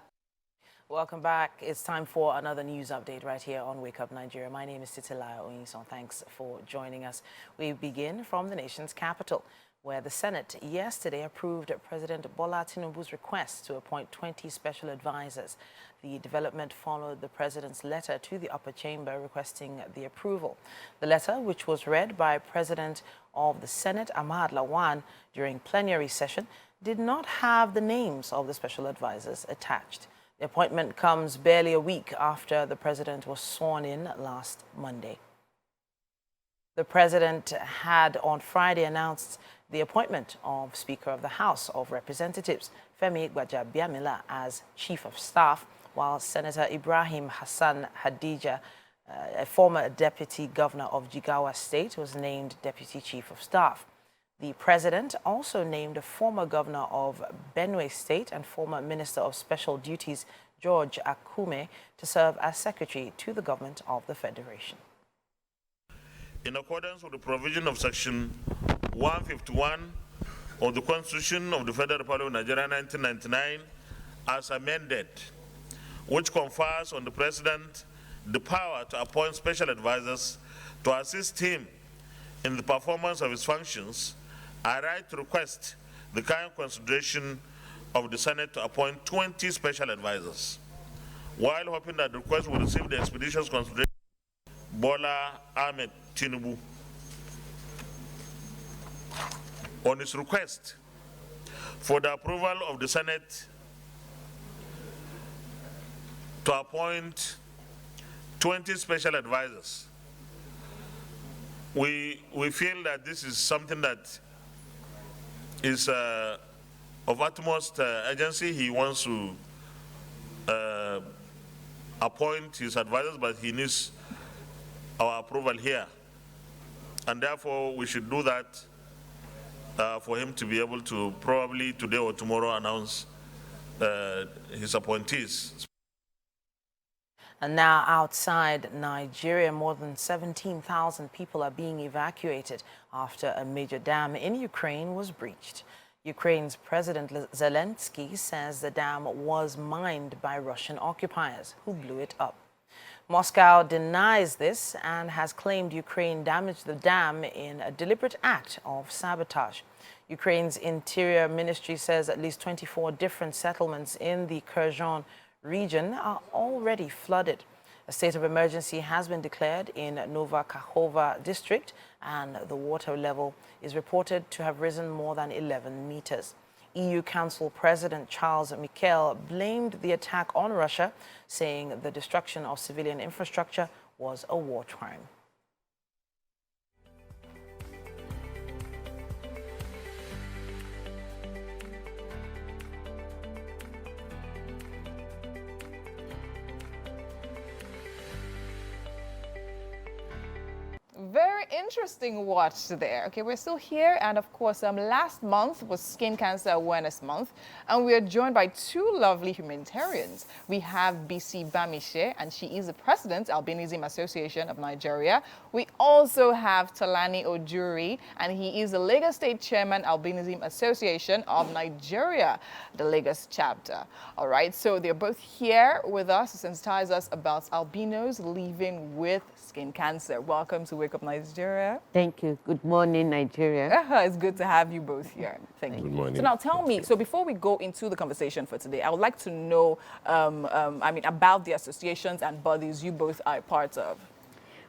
Speaker 2: Welcome back. It's time for another news update right here on Wake Up Nigeria. My name is Titilaya Oyinson. Thanks for joining us. We begin from the nation's capital, where the Senate yesterday approved President Bola Tinubu's request to appoint 20 special advisors. The development followed the president's letter to the upper chamber requesting the approval. The letter, which was read by President of the Senate, Ahmad Lawan, during plenary session, did not have the names of the special advisors attached. The appointment comes barely a week after the president was sworn in last Monday. The president had on Friday announced the appointment of Speaker of the House of Representatives, Femi Gbajabiamila, as Chief of Staff, while Senator Ibrahim Hassan Hadija, a former Deputy Governor of Jigawa State, was named Deputy Chief of Staff. The president also named a former governor of Benue State and former Minister of Special Duties, George Akume, to serve as secretary to the government of the Federation.
Speaker 4: In accordance with the provision of Section 151 of the Constitution of the Federal Republic of Nigeria 1999, as amended, which confers on the President the power to appoint special advisors to assist him in the performance of his functions, I write to request the kind consideration of the Senate to appoint 20 special advisors, while hoping that the request will receive the expeditious consideration of Bola Ahmed Tinubu. On his request for the approval of the Senate to appoint 20 special advisors. We feel that this is something that is of utmost urgency. He wants to appoint his advisors, but he needs our approval here. And therefore, we should do that for him to be able to probably today or tomorrow announce his appointees.
Speaker 2: And now outside Nigeria, more than 17,000 people are being evacuated after a major dam in Ukraine was breached. Ukraine's President Zelensky says the dam was mined by Russian occupiers who blew it up. Moscow denies this and has claimed Ukraine damaged the dam in a deliberate act of sabotage. Ukraine's Interior Ministry says at least 24 different settlements in the Kherson region are already flooded. A state of emergency has been declared in Nova Kakhovka district, and the water level is reported to have risen more than 11 meters. EU Council President Charles Michel blamed the attack on Russia, saying the destruction of civilian infrastructure was a war crime.
Speaker 1: Very interesting watch there. Okay, we're still here, and of course, last month was Skin Cancer Awareness Month, and we are joined by two lovely humanitarians. We have BC Bamishe, and she is the president, Albinism Association of Nigeria. We also have Talani Ojuri, and he is the Lagos State Chairman, Albinism Association of Nigeria, the Lagos chapter. All right, so they're both here with us to sensitize us about albinos living with skin cancer. Welcome to Wake Up Nigeria.
Speaker 6: Thank you. Good morning, Nigeria.
Speaker 1: It's good to have you both here. Thank you.
Speaker 7: Good morning.
Speaker 1: So now tell me, so before we go into the conversation for today, I would like to know, about the associations and bodies you both are part of.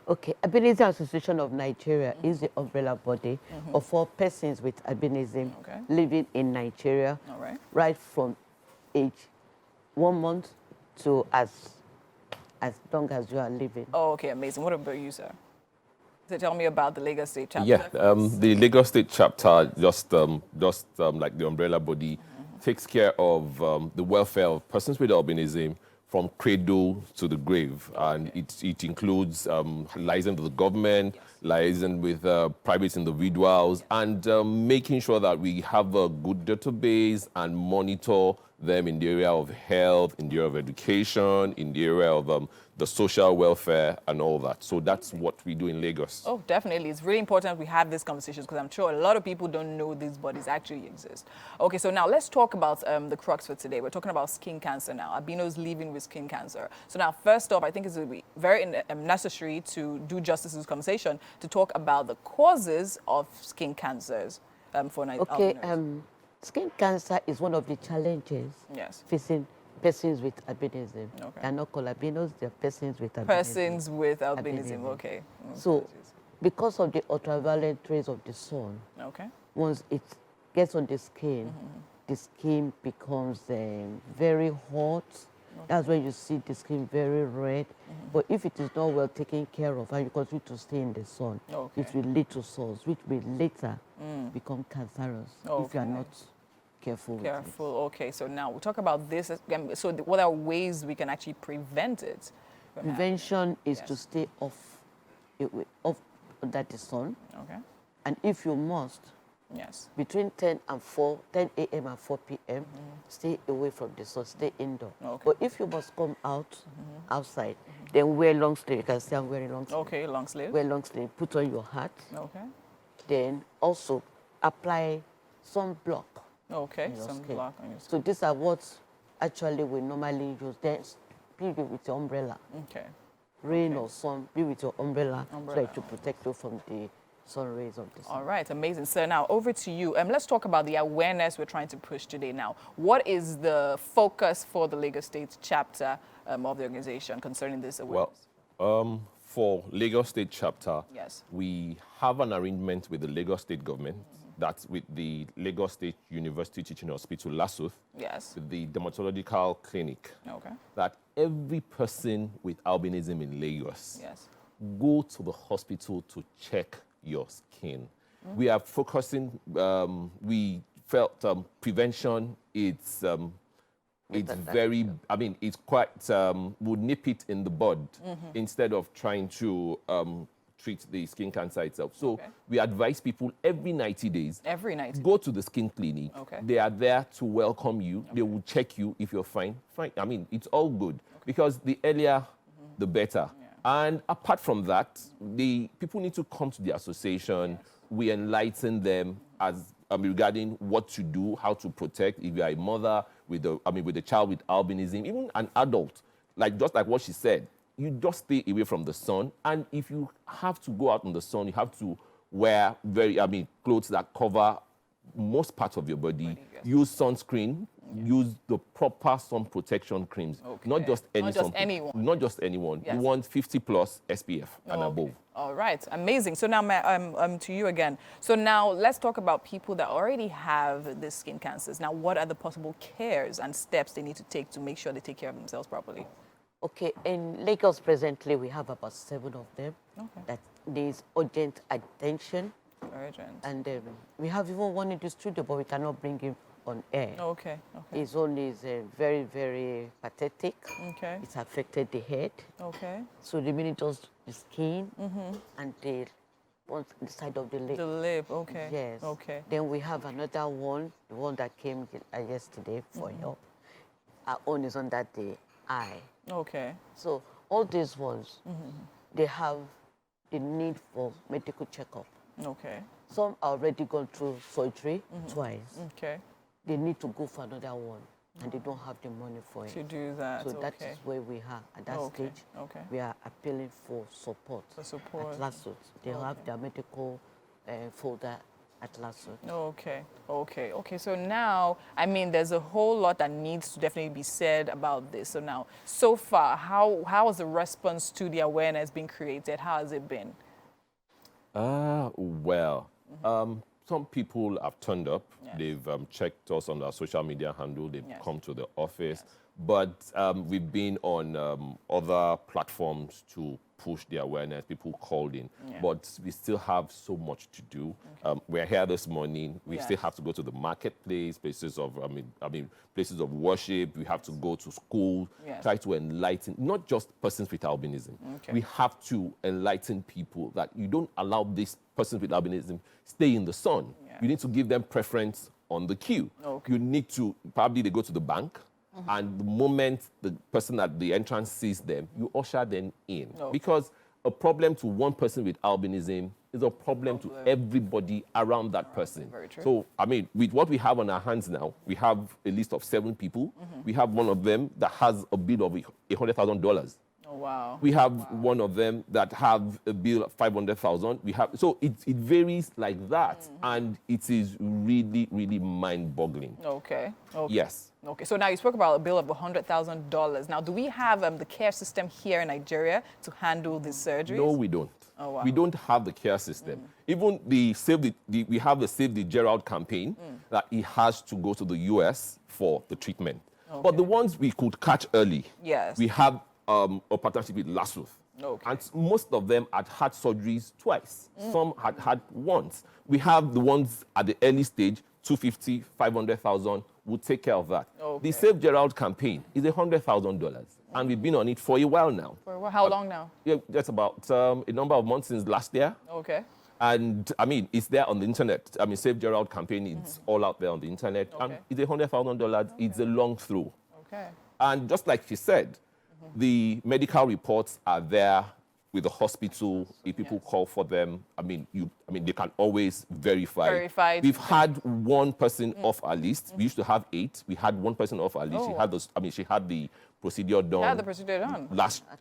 Speaker 6: Okay, Albinism Association of Nigeria is the umbrella body of all persons with albinism living in Nigeria, right from age 1 month to as long as you are living.
Speaker 1: Oh, okay, amazing. What about you, sir? So tell me about the Lagos State chapter.
Speaker 7: Yeah, the Lagos State chapter, just like the umbrella body, takes care of the welfare of persons with albinism from cradle to the grave. And it includes liaison with the government, liaison with private individuals, and making sure that we have a good database and monitor them in the area of health, in the area of education, in the area of the social welfare and all that. So that's what we do in Lagos.
Speaker 1: Oh, definitely. It's really important we have these conversations because I'm sure a lot of people don't know these bodies actually exist. Okay, so now let's talk about the crux for today. We're talking about skin cancer now, albinos living with skin cancer. So now, first off, I think it's very necessary to do justice to this conversation to talk about the causes of skin cancers for albinos.
Speaker 6: Skin cancer is one of the challenges facing persons with albinism. They're not called albinos, they're persons with albinism.
Speaker 1: Persons with albinism, okay.
Speaker 6: So, because of the ultraviolet rays of the sun, once it gets on the skin becomes very hot. That's when you see the skin very red. But if it is not well taken care of and you continue to stay in the sun, it will lead to sores, which will later become cancerous if you are not careful.
Speaker 1: Okay. So now we'll talk about this. So what are ways we can actually prevent it?
Speaker 6: Prevention is to stay off under the sun. And if you must, between 10 a.m. and 4 p.m., stay away from the sun, stay indoor. But if you must come outside, then wear long sleeve. You can see I'm wearing long sleeve.
Speaker 1: Okay, long sleeve.
Speaker 6: Wear long sleeve. Put on your hat. Then also apply sunblock.
Speaker 1: Sunblock on your skin.
Speaker 6: So these are what actually we normally use. Then be with your umbrella. Rain or sun, be with your umbrella so that to protect you from the sun rays of the sun.
Speaker 1: All right, amazing. So now over to you. Let's talk about the awareness we're trying to push today now. What is the focus for the Lagos State chapter of the organization concerning this awareness?
Speaker 7: Well, for Lagos State chapter, we have an arrangement with the Lagos State government that's with the Lagos State University Teaching Hospital, LASUTH,
Speaker 1: yes,
Speaker 7: with the dermatological clinic,
Speaker 1: okay,
Speaker 7: that every person with albinism in Lagos
Speaker 1: yes,
Speaker 7: go to the hospital to check your skin. We are focusing, we felt prevention, it's very, I mean, it's quite, would nip it in the bud instead of trying to treat the skin cancer itself. So we advise people every 90 days, go to the skin clinic. They are there to welcome you. They will check you if you're fine. I mean, it's all good because the earlier, the better. And apart from that, the people need to come to the association. We enlighten them as regarding what to do, how to protect. If you are a mother with a child with albinism, even an adult, just like what she said, you just stay away from the sun. And if you have to go out in the sun, you have to wear clothes that cover most parts of your body. Use sunscreen. Use the proper sun protection creams. Not just any
Speaker 1: anyone.
Speaker 7: Not just anyone. Yes. You want 50 plus SPF and above.
Speaker 1: All right, amazing. So now, to you again. So now let's talk about people that already have the skin cancers. Now, what are the possible cares and steps they need to take to make sure they take care of themselves properly?
Speaker 6: Okay, in Lagos presently, we have about 7 of them that needs urgent attention.
Speaker 1: Urgent.
Speaker 6: And we have even one in the studio, but we cannot bring him on air.
Speaker 1: Okay.
Speaker 6: His own is very, very pathetic.
Speaker 1: Okay.
Speaker 6: It's affected the head.
Speaker 1: Okay.
Speaker 6: So the minute just the skin and the side of the lip.
Speaker 1: The lip, okay.
Speaker 6: Yes.
Speaker 1: Okay.
Speaker 6: Then we have another one, the one that came yesterday for help. Our own is under the eye.
Speaker 1: Okay.
Speaker 6: So all these ones, they have the need for medical checkup.
Speaker 1: Okay.
Speaker 6: Some are already gone through surgery twice.
Speaker 1: Okay.
Speaker 6: They need to go for another one, and they don't have the money for it.
Speaker 1: To do that,
Speaker 6: So that is where we are at that stage.
Speaker 1: Okay.
Speaker 6: We are appealing for support.
Speaker 1: For support.
Speaker 6: At LASUTH. They have their medical folder at LASUTH.
Speaker 1: Okay. So now, I mean, there's a whole lot that needs to definitely be said about this. So now, so far, how has the response to the awareness been created? How has it been?
Speaker 7: Well, some people have turned up. Yes. They've checked us on our social media handle. They've come to the office. Yes. But we've been on other platforms to push the awareness. People called in. Yeah. But we still have so much to do. We're here this morning. We still have to go to the marketplace, places of, places of worship. We have to go to school, try to enlighten, not just persons with albinism. We have to enlighten people that you don't allow these persons with albinism stay in the sun. You need to give them preference on the queue. You need to, probably they go to the bank, and the moment the person at the entrance sees them, you usher them in. Because a problem to one person with albinism is a problem to everybody around that person.
Speaker 1: Very true.
Speaker 7: So, I mean, with what we have on our hands now, we have a list of 7 people. We have one of them that has a bill of $100,000.
Speaker 1: Oh, wow.
Speaker 7: We have one of them that have a bill of $500,000. We have, so it varies like that, and it is really, really mind-boggling.
Speaker 1: Okay.
Speaker 7: Yes.
Speaker 1: Okay, so now you spoke about a bill of $100,000. Now, do we have the care system here in Nigeria to handle these surgeries?
Speaker 7: No, we don't.
Speaker 1: Oh, wow.
Speaker 7: We don't have the care system. Even we have the Save the Gerald campaign that he has to go to the US for the treatment. But the ones we could catch early, we have a partnership with LASUTH. And most of them had surgeries twice. Some had once. We have the ones at the early stage, 250, 500,000. We'll take care of that. The Save Gerald campaign is $100,000. And we've been on it for a while now.
Speaker 1: For a while? How long now?
Speaker 7: Yeah, that's about a number of months since last year.
Speaker 1: Okay.
Speaker 7: And I mean, it's there on the internet. I mean, Save Gerald campaign, it's all out there on the internet. And it's $100,000. It's a long throw.
Speaker 1: Okay.
Speaker 7: And just like she said, the medical reports are there with the hospital. If people call for them, they can always verify. We've had one person off our list. We used to have 8. We had one person off our list. She had the procedure done.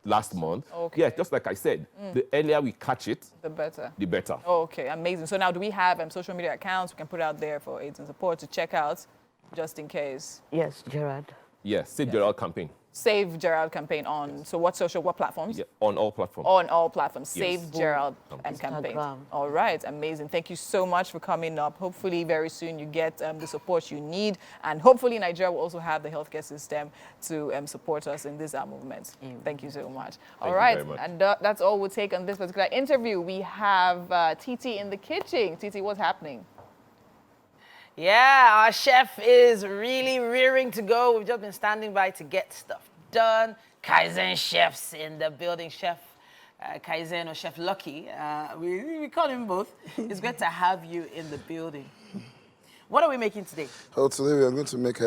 Speaker 7: Last month. Yeah, just like I said, the earlier we catch it, the better. The better.
Speaker 1: Okay, amazing. So now, do we have social media accounts we can put out there for aids and support to check out, just in case?
Speaker 6: Yes, Gerard.
Speaker 7: Yes, Save Gerald campaign.
Speaker 1: Save Gerald campaign on, so what platforms?
Speaker 7: Yeah, on all platforms.
Speaker 1: On all platforms.
Speaker 7: Yes.
Speaker 1: Save Gerald and campaign. All right, amazing. Thank you so much for coming up. Hopefully very soon you get the support you need, and hopefully Nigeria will also have the healthcare system to support us in this movement. Thank you so much. All right,
Speaker 7: Thank you very
Speaker 1: and that's all we'll take on this particular interview. We have Titi in the kitchen. Titi, what's happening?
Speaker 2: Yeah, our chef is really rearing to go. We've just been standing by to get stuff done. Kaizen chefs in the building. Chef Kaizen or Chef Lucky. We call him both. It's great to have you in the building. What are we making today?
Speaker 8: Oh, today we are going to make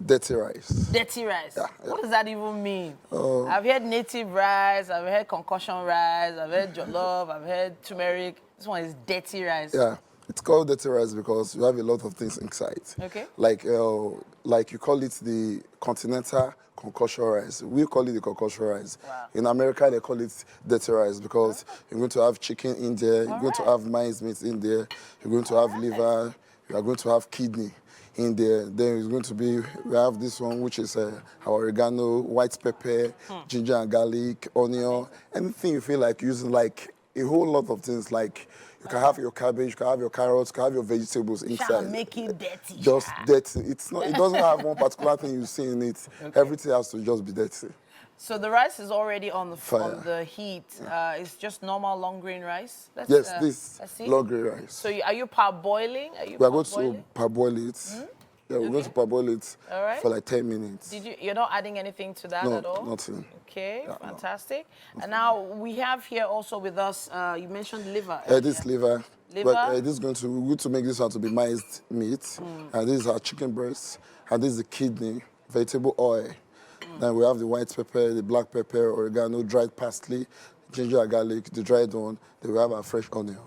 Speaker 8: dirty rice.
Speaker 2: Dirty rice?
Speaker 8: Yeah.
Speaker 2: What does that even mean? I've heard native rice, I've heard concussion rice, I've heard jollof, I've heard turmeric. This one is dirty rice.
Speaker 8: Yeah. It's called dirty rice because you have a lot of things inside.
Speaker 2: Okay.
Speaker 8: Like you call it the continental concussion rice. We call it the concussion rice.
Speaker 2: Wow.
Speaker 8: In America, they call it dirty rice because you're going to have chicken in there, you're going to have mice meat in there, you're going to have liver, you are going to have kidney in there. Then it's going to be, we have this one, which is our oregano, white pepper, ginger and garlic, onion, anything you feel like using, like a whole lot of things, like you can have your cabbage, you can have your carrots, you can have your vegetables inside.
Speaker 2: Shall make it dirty.
Speaker 8: Just dirty. It's not. It doesn't have one particular thing you see in it. Okay. Everything has to just be dirty.
Speaker 2: So the rice is already on the
Speaker 8: fire.
Speaker 2: On the heat. It's just normal long grain rice.
Speaker 8: Yes, this long grain rice.
Speaker 2: So are you parboiling?
Speaker 8: We are going to parboil it. Yeah, we're going to parboil it for like 10 minutes.
Speaker 2: You're not adding anything to that at all?
Speaker 8: No, nothing.
Speaker 2: Okay, yeah, fantastic. No. And now we have here also with us, you mentioned liver.
Speaker 8: This liver. But this is we're going to make this one to be miced meat. And this is our chicken breast. And this is the kidney, vegetable oil. Then we have the white pepper, the black pepper, oregano, dried parsley, ginger and garlic, the dried one. Then we have our fresh onion.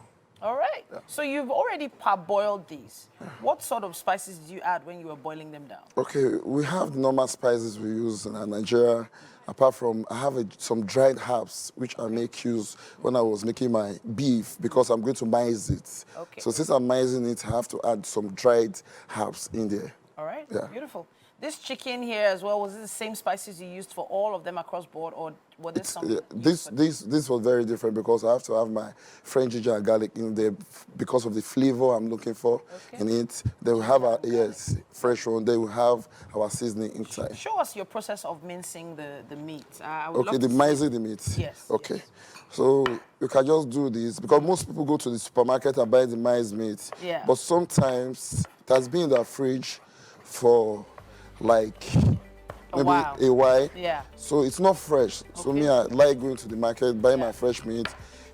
Speaker 2: All right. Yeah. So you've already parboiled these. What sort of spices did you add when you were boiling them down? Okay,
Speaker 8: we have the normal spices we use in Nigeria. Apart from, I have some dried herbs, which I make use when I was making my beef, because I'm going to mice it. Okay. So since I'm micing it, I have to add some dried herbs in there.
Speaker 2: All right, beautiful. This chicken here as well, was it the same spices you used for all of them across board, or was there something?
Speaker 8: This was very different because I have to have my French ginger and garlic in there because of the flavor I'm looking for in it. Then we have our fresh one. Then we have our seasoning inside.
Speaker 2: Show us your process of mincing the meat.
Speaker 8: Micing the meat.
Speaker 2: Yes.
Speaker 8: Okay. Yes. So you can just do this because most people go to the supermarket and buy the miced meat.
Speaker 2: Yeah.
Speaker 8: But sometimes it has been in the fridge for like
Speaker 2: a
Speaker 8: while.
Speaker 2: Yeah.
Speaker 8: So it's not fresh. So me, I like going to the market, buy my fresh meat,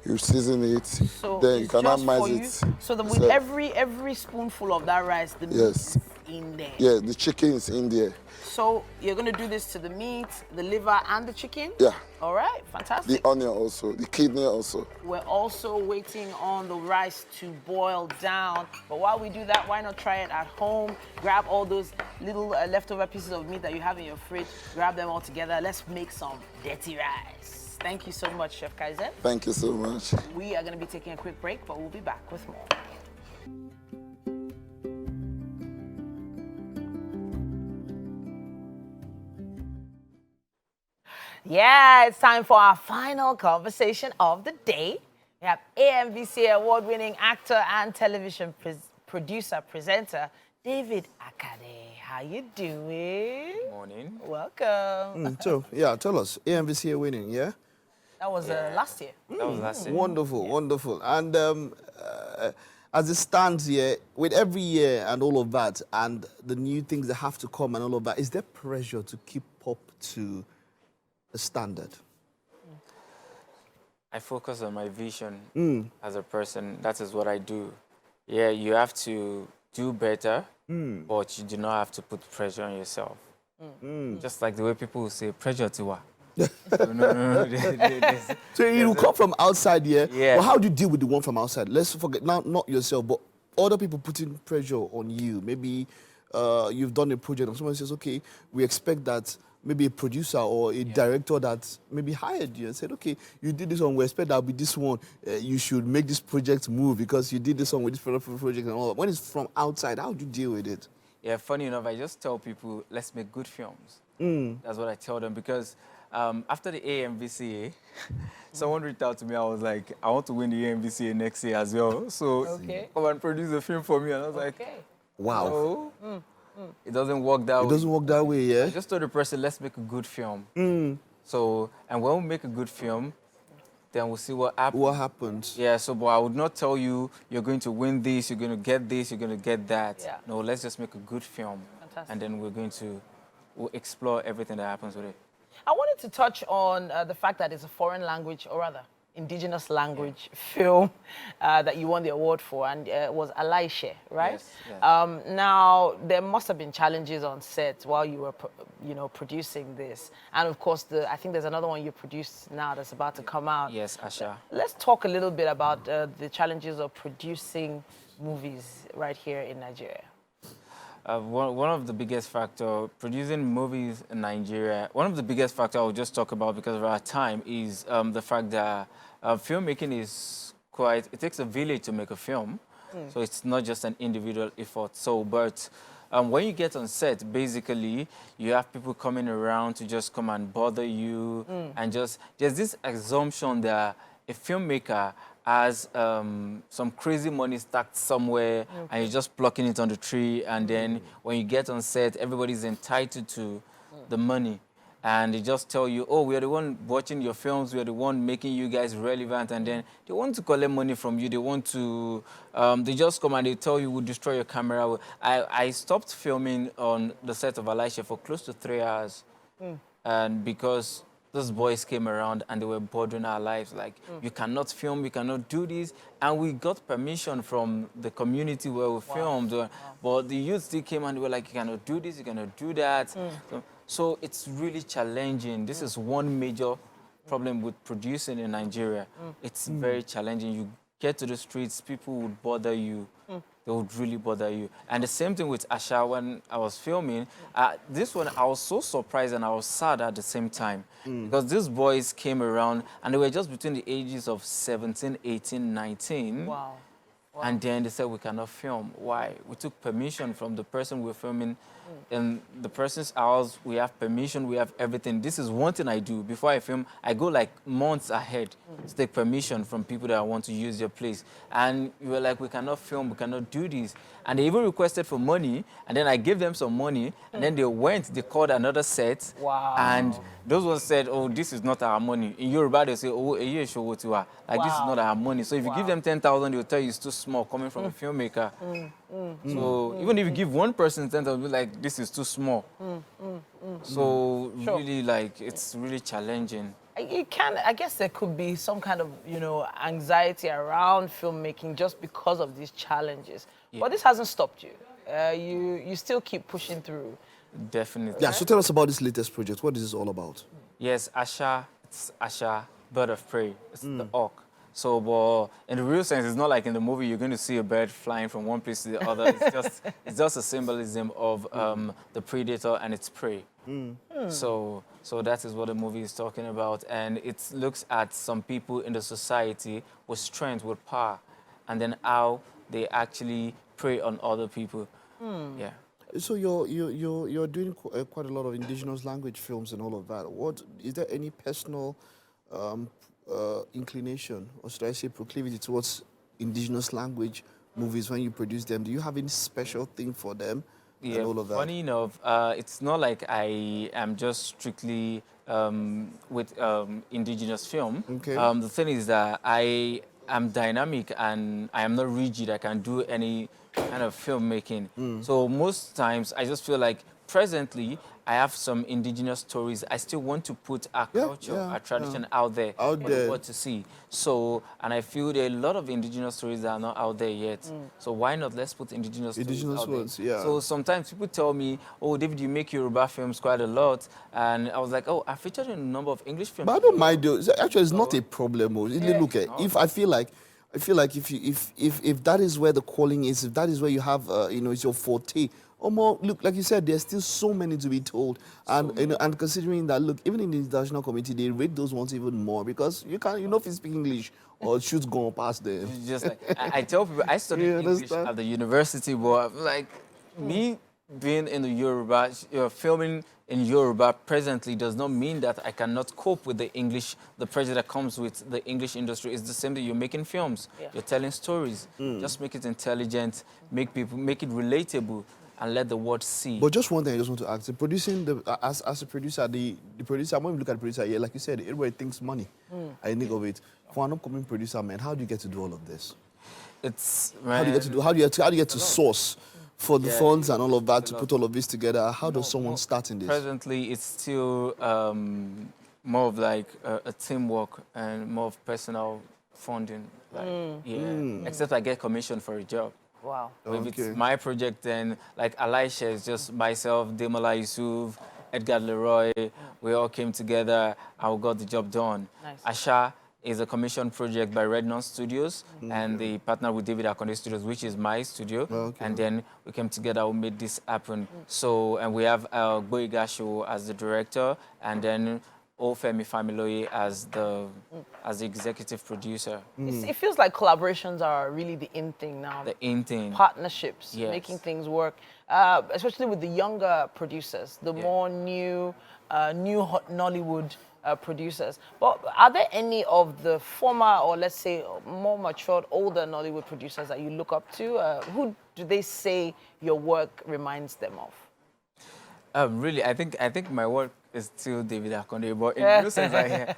Speaker 8: you season it,
Speaker 2: so
Speaker 8: then you can mice it.
Speaker 2: So with every spoonful of that rice, the meat is in there.
Speaker 8: Yeah, the chicken is in there.
Speaker 2: So you're going to do this to the meat, the liver, and the chicken?
Speaker 8: Yeah.
Speaker 2: All right, fantastic.
Speaker 8: The onion also, the kidney also.
Speaker 2: We're also waiting on the rice to boil down. But while we do that, why not try it at home? Grab all those little leftover pieces of meat that you have in your fridge, grab them all together. Let's make some dirty rice. Thank you so much, Chef Kaizen.
Speaker 8: Thank you so much.
Speaker 2: We are going to be taking a quick break, but we'll be back with more. Yeah, it's time for our final conversation of the day. We have AMVC award-winning actor and television presenter, David Akade. How you doing?
Speaker 9: Good morning.
Speaker 2: Welcome.
Speaker 10: Tell us, AMVC winning, yeah?
Speaker 2: That was last year.
Speaker 9: That was last year.
Speaker 10: Wonderful, wonderful. And as it stands here, with every year and all of that, and the new things that have to come and all of that, is there pressure to keep up to the standard?
Speaker 9: I focus on my vision as a person. That is what I do. Yeah, you have to do better, but you do not have to put pressure on yourself. Just like the way people say, pressure to what? No.
Speaker 10: So you will come from outside here.
Speaker 9: Yeah.
Speaker 10: Well, how do you deal with the one from outside? Let's forget, now, not yourself, but other people putting pressure on you. Maybe you've done a project and someone says, okay, we expect that maybe a producer or a director that maybe hired you and said, okay, you did this one, we expect that'll be this one. You should make this project move because you did this one with this project and all that. When it's from outside, how do you deal with it?
Speaker 9: Yeah, funny enough, I just tell people, let's make good films. That's what I tell them because after the AMVCA, someone reached out to me. I was like, I want to win the AMVCA next year as well. So come and produce a film for me. And I was like,
Speaker 10: wow.
Speaker 9: No, it doesn't work that way.
Speaker 10: It doesn't work that way, yeah?
Speaker 9: I just told the person, let's make a good film. So, and when we make a good film, then we'll see what happens.
Speaker 10: What happens?
Speaker 9: Yeah, so, but I would not tell you, you're going to win this, you're going to get this, you're going to get that.
Speaker 2: Yeah.
Speaker 9: No, let's just make a good film.
Speaker 2: Fantastic.
Speaker 9: And then we'll explore everything that happens with it.
Speaker 2: I wanted to touch on the fact that it's a foreign language, or rather, indigenous language film that you won the award for, and it was Alaishe, right?
Speaker 9: Yes, yeah.
Speaker 2: Now, there must have been challenges on set while you were, producing this. And of course, I think there's another one you produced now that's about to come out.
Speaker 9: Yes, Asha.
Speaker 2: Let's talk a little bit about the challenges of producing movies right here in Nigeria.
Speaker 9: One of the biggest factor, producing movies in Nigeria, one of the biggest factor I'll just talk about because of our time is the fact that filmmaking is it takes a village to make a film. So it's not just an individual effort. So, but when you get on set, basically, you have people coming around to just come and bother you. And there's this assumption that a filmmaker has some crazy money stacked somewhere and you're just plucking it on the tree. And then when you get on set, everybody's entitled to the money. And they just tell you, oh, we are the one watching your films, we are the one making you guys relevant. And then they want to collect money from you. They want to, they just come and they tell you, we'll destroy your camera. I stopped filming on the set of Alaishe for close to 3 hours. And because those boys came around and they were bothering our lives. Like, you cannot film, you cannot do this. And we got permission from the community where we filmed. But the youth still came and they were like, you cannot do this, you cannot do that. So it's really challenging. This is one major problem with producing in Nigeria. It's very challenging. You get to the streets, people would bother you. They would really bother you. And the same thing with Asha when I was filming. This one, I was so surprised and I was sad at the same time. Because these boys came around and they were just between the ages of 17, 18, 19.
Speaker 2: Wow.
Speaker 9: And then they said, we cannot film. Why? We took permission from the person we were filming. In the person's house, we have permission, we have everything. This is one thing I do. Before I film, I go like months ahead to take permission from people that want to use your place. And we were like, we cannot film, we cannot do this. And they even requested for money, and then I gave them some money, and then they called another set.
Speaker 2: Wow.
Speaker 9: And those ones said, oh, this is not our money. In Yoruba, they say, oh, like, this is not our money. So if you give them 10,000, they'll tell you it's too small coming from a filmmaker. So even if you give one person 10,000, they'll be like, this is too small. So really, like, it's really challenging.
Speaker 2: I guess there could be some kind of, anxiety around filmmaking just because of these challenges. Yeah. But this hasn't stopped you. You still keep pushing through.
Speaker 9: Definitely.
Speaker 10: Yeah, so tell us about this latest project. What is this all about?
Speaker 9: Yes, Asha, it's Asha, bird of prey. It's the hawk. So, but in the real sense, it's not like in the movie you're going to see a bird flying from one place to the other. It's just a symbolism of the predator and its prey. So that is what the movie is talking about. And it looks at some people in the society with strength, with power, and then how they actually prey on other people. Yeah.
Speaker 10: So you're doing quite a lot of indigenous language films and all of that. Is there any personal inclination, or should I say proclivity, towards indigenous language movies when you produce them? Do you have any special thing for them?
Speaker 9: Yeah,
Speaker 10: and all of that?
Speaker 9: Funny enough, it's not like I am just strictly with indigenous film.
Speaker 10: Okay.
Speaker 9: The thing is that I am dynamic and I am not rigid. I can do any kind of filmmaking. So most times I just feel like presently I have some indigenous stories. I still want to put our culture, our tradition out there for the world to see. So, and I feel there are a lot of indigenous stories that are not out there yet. So why not let's put indigenous stories out
Speaker 10: ones,
Speaker 9: there.
Speaker 10: yeah.
Speaker 9: So sometimes people tell me, oh, David, you make Yoruba films quite a lot. And I was like, oh, I featured in a number of English films.
Speaker 10: But I don't mind though. Actually, it's not a problem. Look, if I feel like if that is where the calling is, if that is where you have, it's your forte. Or more, look, like you said, there's still so many to be told, and and considering that, look, even in the international community, they rate those ones even more because you can't, if you speak English or shoots going past them.
Speaker 9: Just like I tell people, I studied English at the university, but like me being in the Yoruba, filming in Yoruba presently does not mean that I cannot cope with the pressure that comes with the English industry. It's the same that you're making films, you're telling stories. Just make it intelligent, make it relatable, and let the world see.
Speaker 10: But just one thing I just want to ask: producing as a producer, the producer. When we look at the producer, yeah, like you said, everybody thinks money. I think of it. For an upcoming producer, man, how do you get to do all of this? How do you get to source for the funds and all of that to put all of this together? How does someone start in this?
Speaker 9: Presently, it's still more of like a teamwork and more of personal funding. Like, except I get commissioned for a job.
Speaker 1: Wow.
Speaker 9: If it's my project, then like Elisha is just myself, Demola Yusuf, Edgar Leroy. We all came together and we got the job done.
Speaker 1: Nice.
Speaker 9: Asha is a commission project by Red Non Studios, and they partner with David Akonde Studios, which is my studio. And then we came together, we made this happen. So, and we have Boyega Show as the director, and then Ofemi Familoye as the executive producer.
Speaker 2: It feels like collaborations are really the in thing now.
Speaker 9: The in thing.
Speaker 2: Partnerships, making things work, especially with the younger producers, the more new Nollywood producers. But are there any of the former, or let's say more matured, older Nollywood producers that you look up to? Who do they say your work reminds them of?
Speaker 9: Really, I think my work is still David Akonde, but in real sense,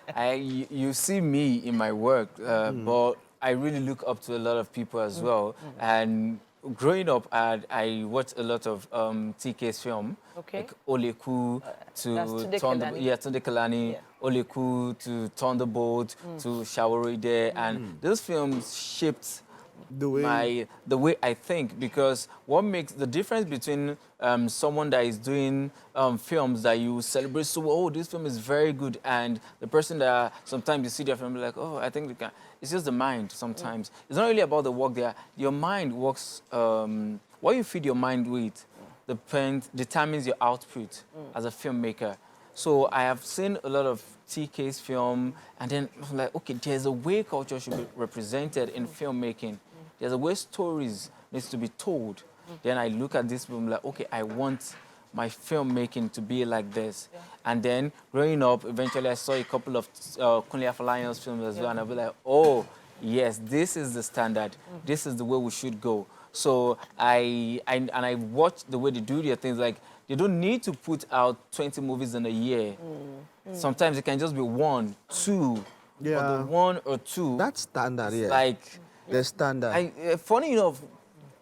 Speaker 9: you see me in my work, but I really look up to a lot of people as well. And growing up, I watched a lot of TK's film, like Oleku to Tunde Kalani, Oleku to Thunderbolt to Shawaride, and those films shaped the way I think, because what makes the difference between someone that is doing films that you celebrate so, oh, this film is very good, and the person that sometimes you see their film like, oh, I think they can. It's just the mind sometimes. It's not really about the work there. Your mind works, what you feed your mind with determines your output as a filmmaker. So I have seen a lot of TK's film, and then I'm like, okay, there's a way culture should be represented in filmmaking. There's a way stories needs to be told. Then I look at this film like, okay, I want my filmmaking to be like this. And then growing up, eventually I saw a couple of Kunle Afolayan's films as well, and I'll be like, oh, yes, this is the standard. This is the way we should go. So I watch the way they do their things. Like, they don't need to put out 20 movies in a year. Sometimes it can just be 1, 2.
Speaker 10: Yeah.
Speaker 9: But the 1 or 2.
Speaker 10: That's standard, yeah.
Speaker 9: Like,
Speaker 10: the standard.
Speaker 9: Funny enough,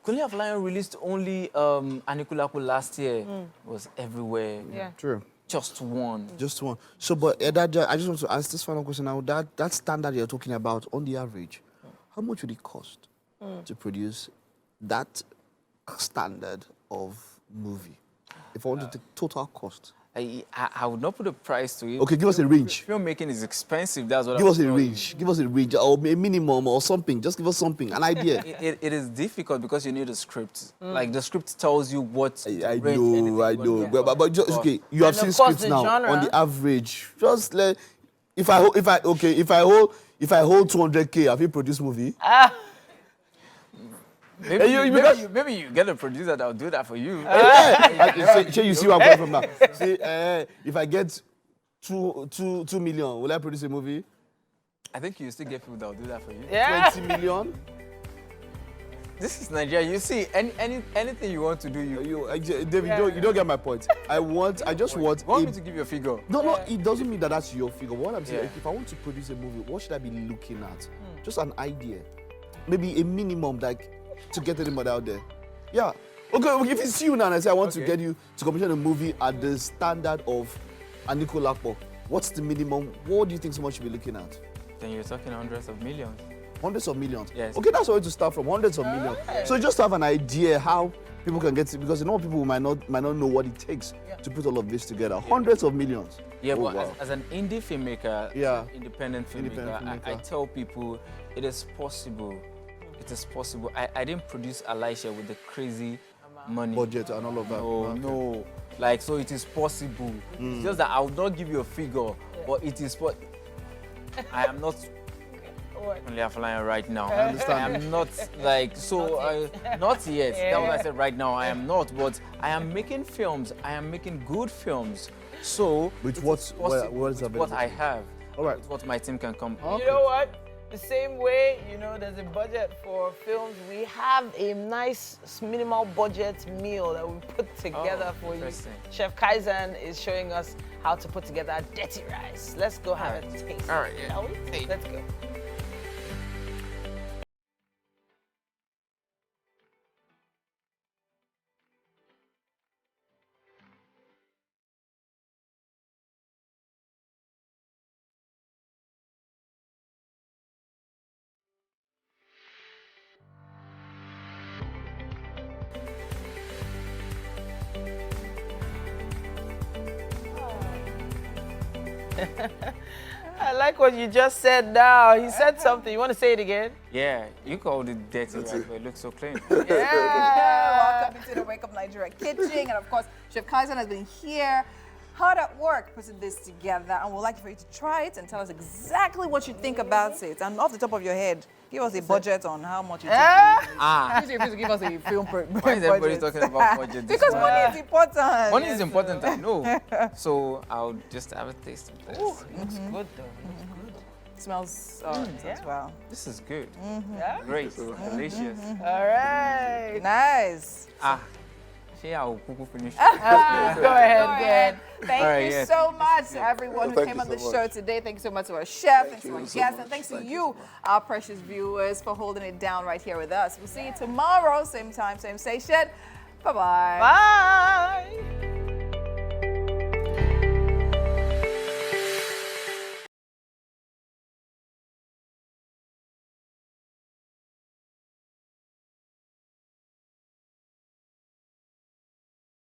Speaker 9: Kunle Afolayan released only Anikulaku last year. It was everywhere.
Speaker 1: Yeah.
Speaker 10: True.
Speaker 9: Just one.
Speaker 10: Just one. So, but Edaja, I just want to ask this final question now. That standard you're talking about, on the average, how much would it cost to produce that standard of movie? If I want to take total cost.
Speaker 9: I would not put a price to it.
Speaker 10: Okay, give us a range.
Speaker 9: Filmmaking is expensive. That's what.
Speaker 10: Give us a range. Give us a range, or a minimum, or something. Just give us something, an idea.
Speaker 9: It is difficult because you need a script. Like, the script tells you what.
Speaker 10: I know. But just, okay, you have seen scripts now. On the average, just let. If I hold 200K, have you produced movie?
Speaker 9: Maybe you get a producer that will do that for you.
Speaker 10: You see where I'm coming from now. See, if I get 2 million, will I produce a movie?
Speaker 9: I think you still get people that will do that for you.
Speaker 10: 20 million?
Speaker 9: This is Nigeria. You see, anything you want to do,
Speaker 10: David, you don't get my point. I just want.
Speaker 9: You want me to give you a figure?
Speaker 10: No, it doesn't mean that that's your figure. What I'm saying, if I want to produce a movie, what should I be looking at? Just an idea. Maybe a minimum, like, to get anybody out there. Yeah. Okay, if it's you now and I say I want to get you to commission a movie at the standard of Anikulapo, what's the minimum? What do you think someone should be looking at?
Speaker 9: Then you're talking hundreds of millions.
Speaker 10: Hundreds of millions?
Speaker 9: Yes.
Speaker 10: Okay, that's where to start from, hundreds of millions. So just have an idea how people can get it, because you know people might not know what it takes to put all of this together. Hundreds of millions.
Speaker 9: Yeah, but as an indie filmmaker, independent filmmaker, I tell people it is possible. It is possible. I didn't produce Elisha with the crazy money.
Speaker 10: Budget and all of that.
Speaker 9: No. Like, so it is possible. It's just that I would not give you a figure, but it is I am not Only I'm flying right now.
Speaker 10: I understand.
Speaker 9: I am not like, so, not yet.
Speaker 2: Yeah.
Speaker 9: That's what I said right now. I am not, but I am making films. I am making good films. So,
Speaker 10: With what is
Speaker 9: what
Speaker 10: available?
Speaker 9: I have.
Speaker 10: All right.
Speaker 9: With what my team can come.
Speaker 2: You know what? The same way, you know, there's a budget for films. We have a nice minimal budget meal that we put together for you.
Speaker 9: interesting.
Speaker 2: Chef Kaizen is showing us how to put together dirty rice. Let's go have a taste.
Speaker 9: All right, yeah.
Speaker 2: Shall we?
Speaker 9: Hey.
Speaker 2: Let's go. I like what you just said now. He said something. You want to say it again?
Speaker 9: Yeah, you called it dirty rice, but it looks so clean.
Speaker 1: Yeah, welcome to the Wake Up Nigeria kitchen. And of course, Chef Kaizen has been here, hard at work, putting this together. And we'd like for you to try it and tell us exactly what you think about it. And off the top of your head, give us a budget on how much you think. Please refuse to give us a film
Speaker 9: Why is everybody talking about budget?
Speaker 1: Because money is important.
Speaker 9: Money is important, I know. So I'll just have a taste of this.
Speaker 2: Looks good though.
Speaker 1: Smells as well.
Speaker 9: This is good.
Speaker 2: Yeah?
Speaker 9: Great. Delicious.
Speaker 2: All right.
Speaker 1: Nice.
Speaker 9: See, I'll finish.
Speaker 2: Go ahead.
Speaker 1: Thank
Speaker 9: All right,
Speaker 1: you
Speaker 9: yeah.
Speaker 1: so much to everyone who
Speaker 8: Thank
Speaker 1: came
Speaker 8: you
Speaker 1: on the
Speaker 8: so
Speaker 1: show
Speaker 8: much.
Speaker 1: today. Thank you so much to our chef, thanks to our
Speaker 8: you so
Speaker 1: guests,
Speaker 8: much.
Speaker 1: and thanks to
Speaker 8: Thank you
Speaker 1: you,
Speaker 8: so much.
Speaker 1: our precious viewers, for holding it down right here with us. We'll see you tomorrow, same time, same station. Bye-bye.
Speaker 2: Bye.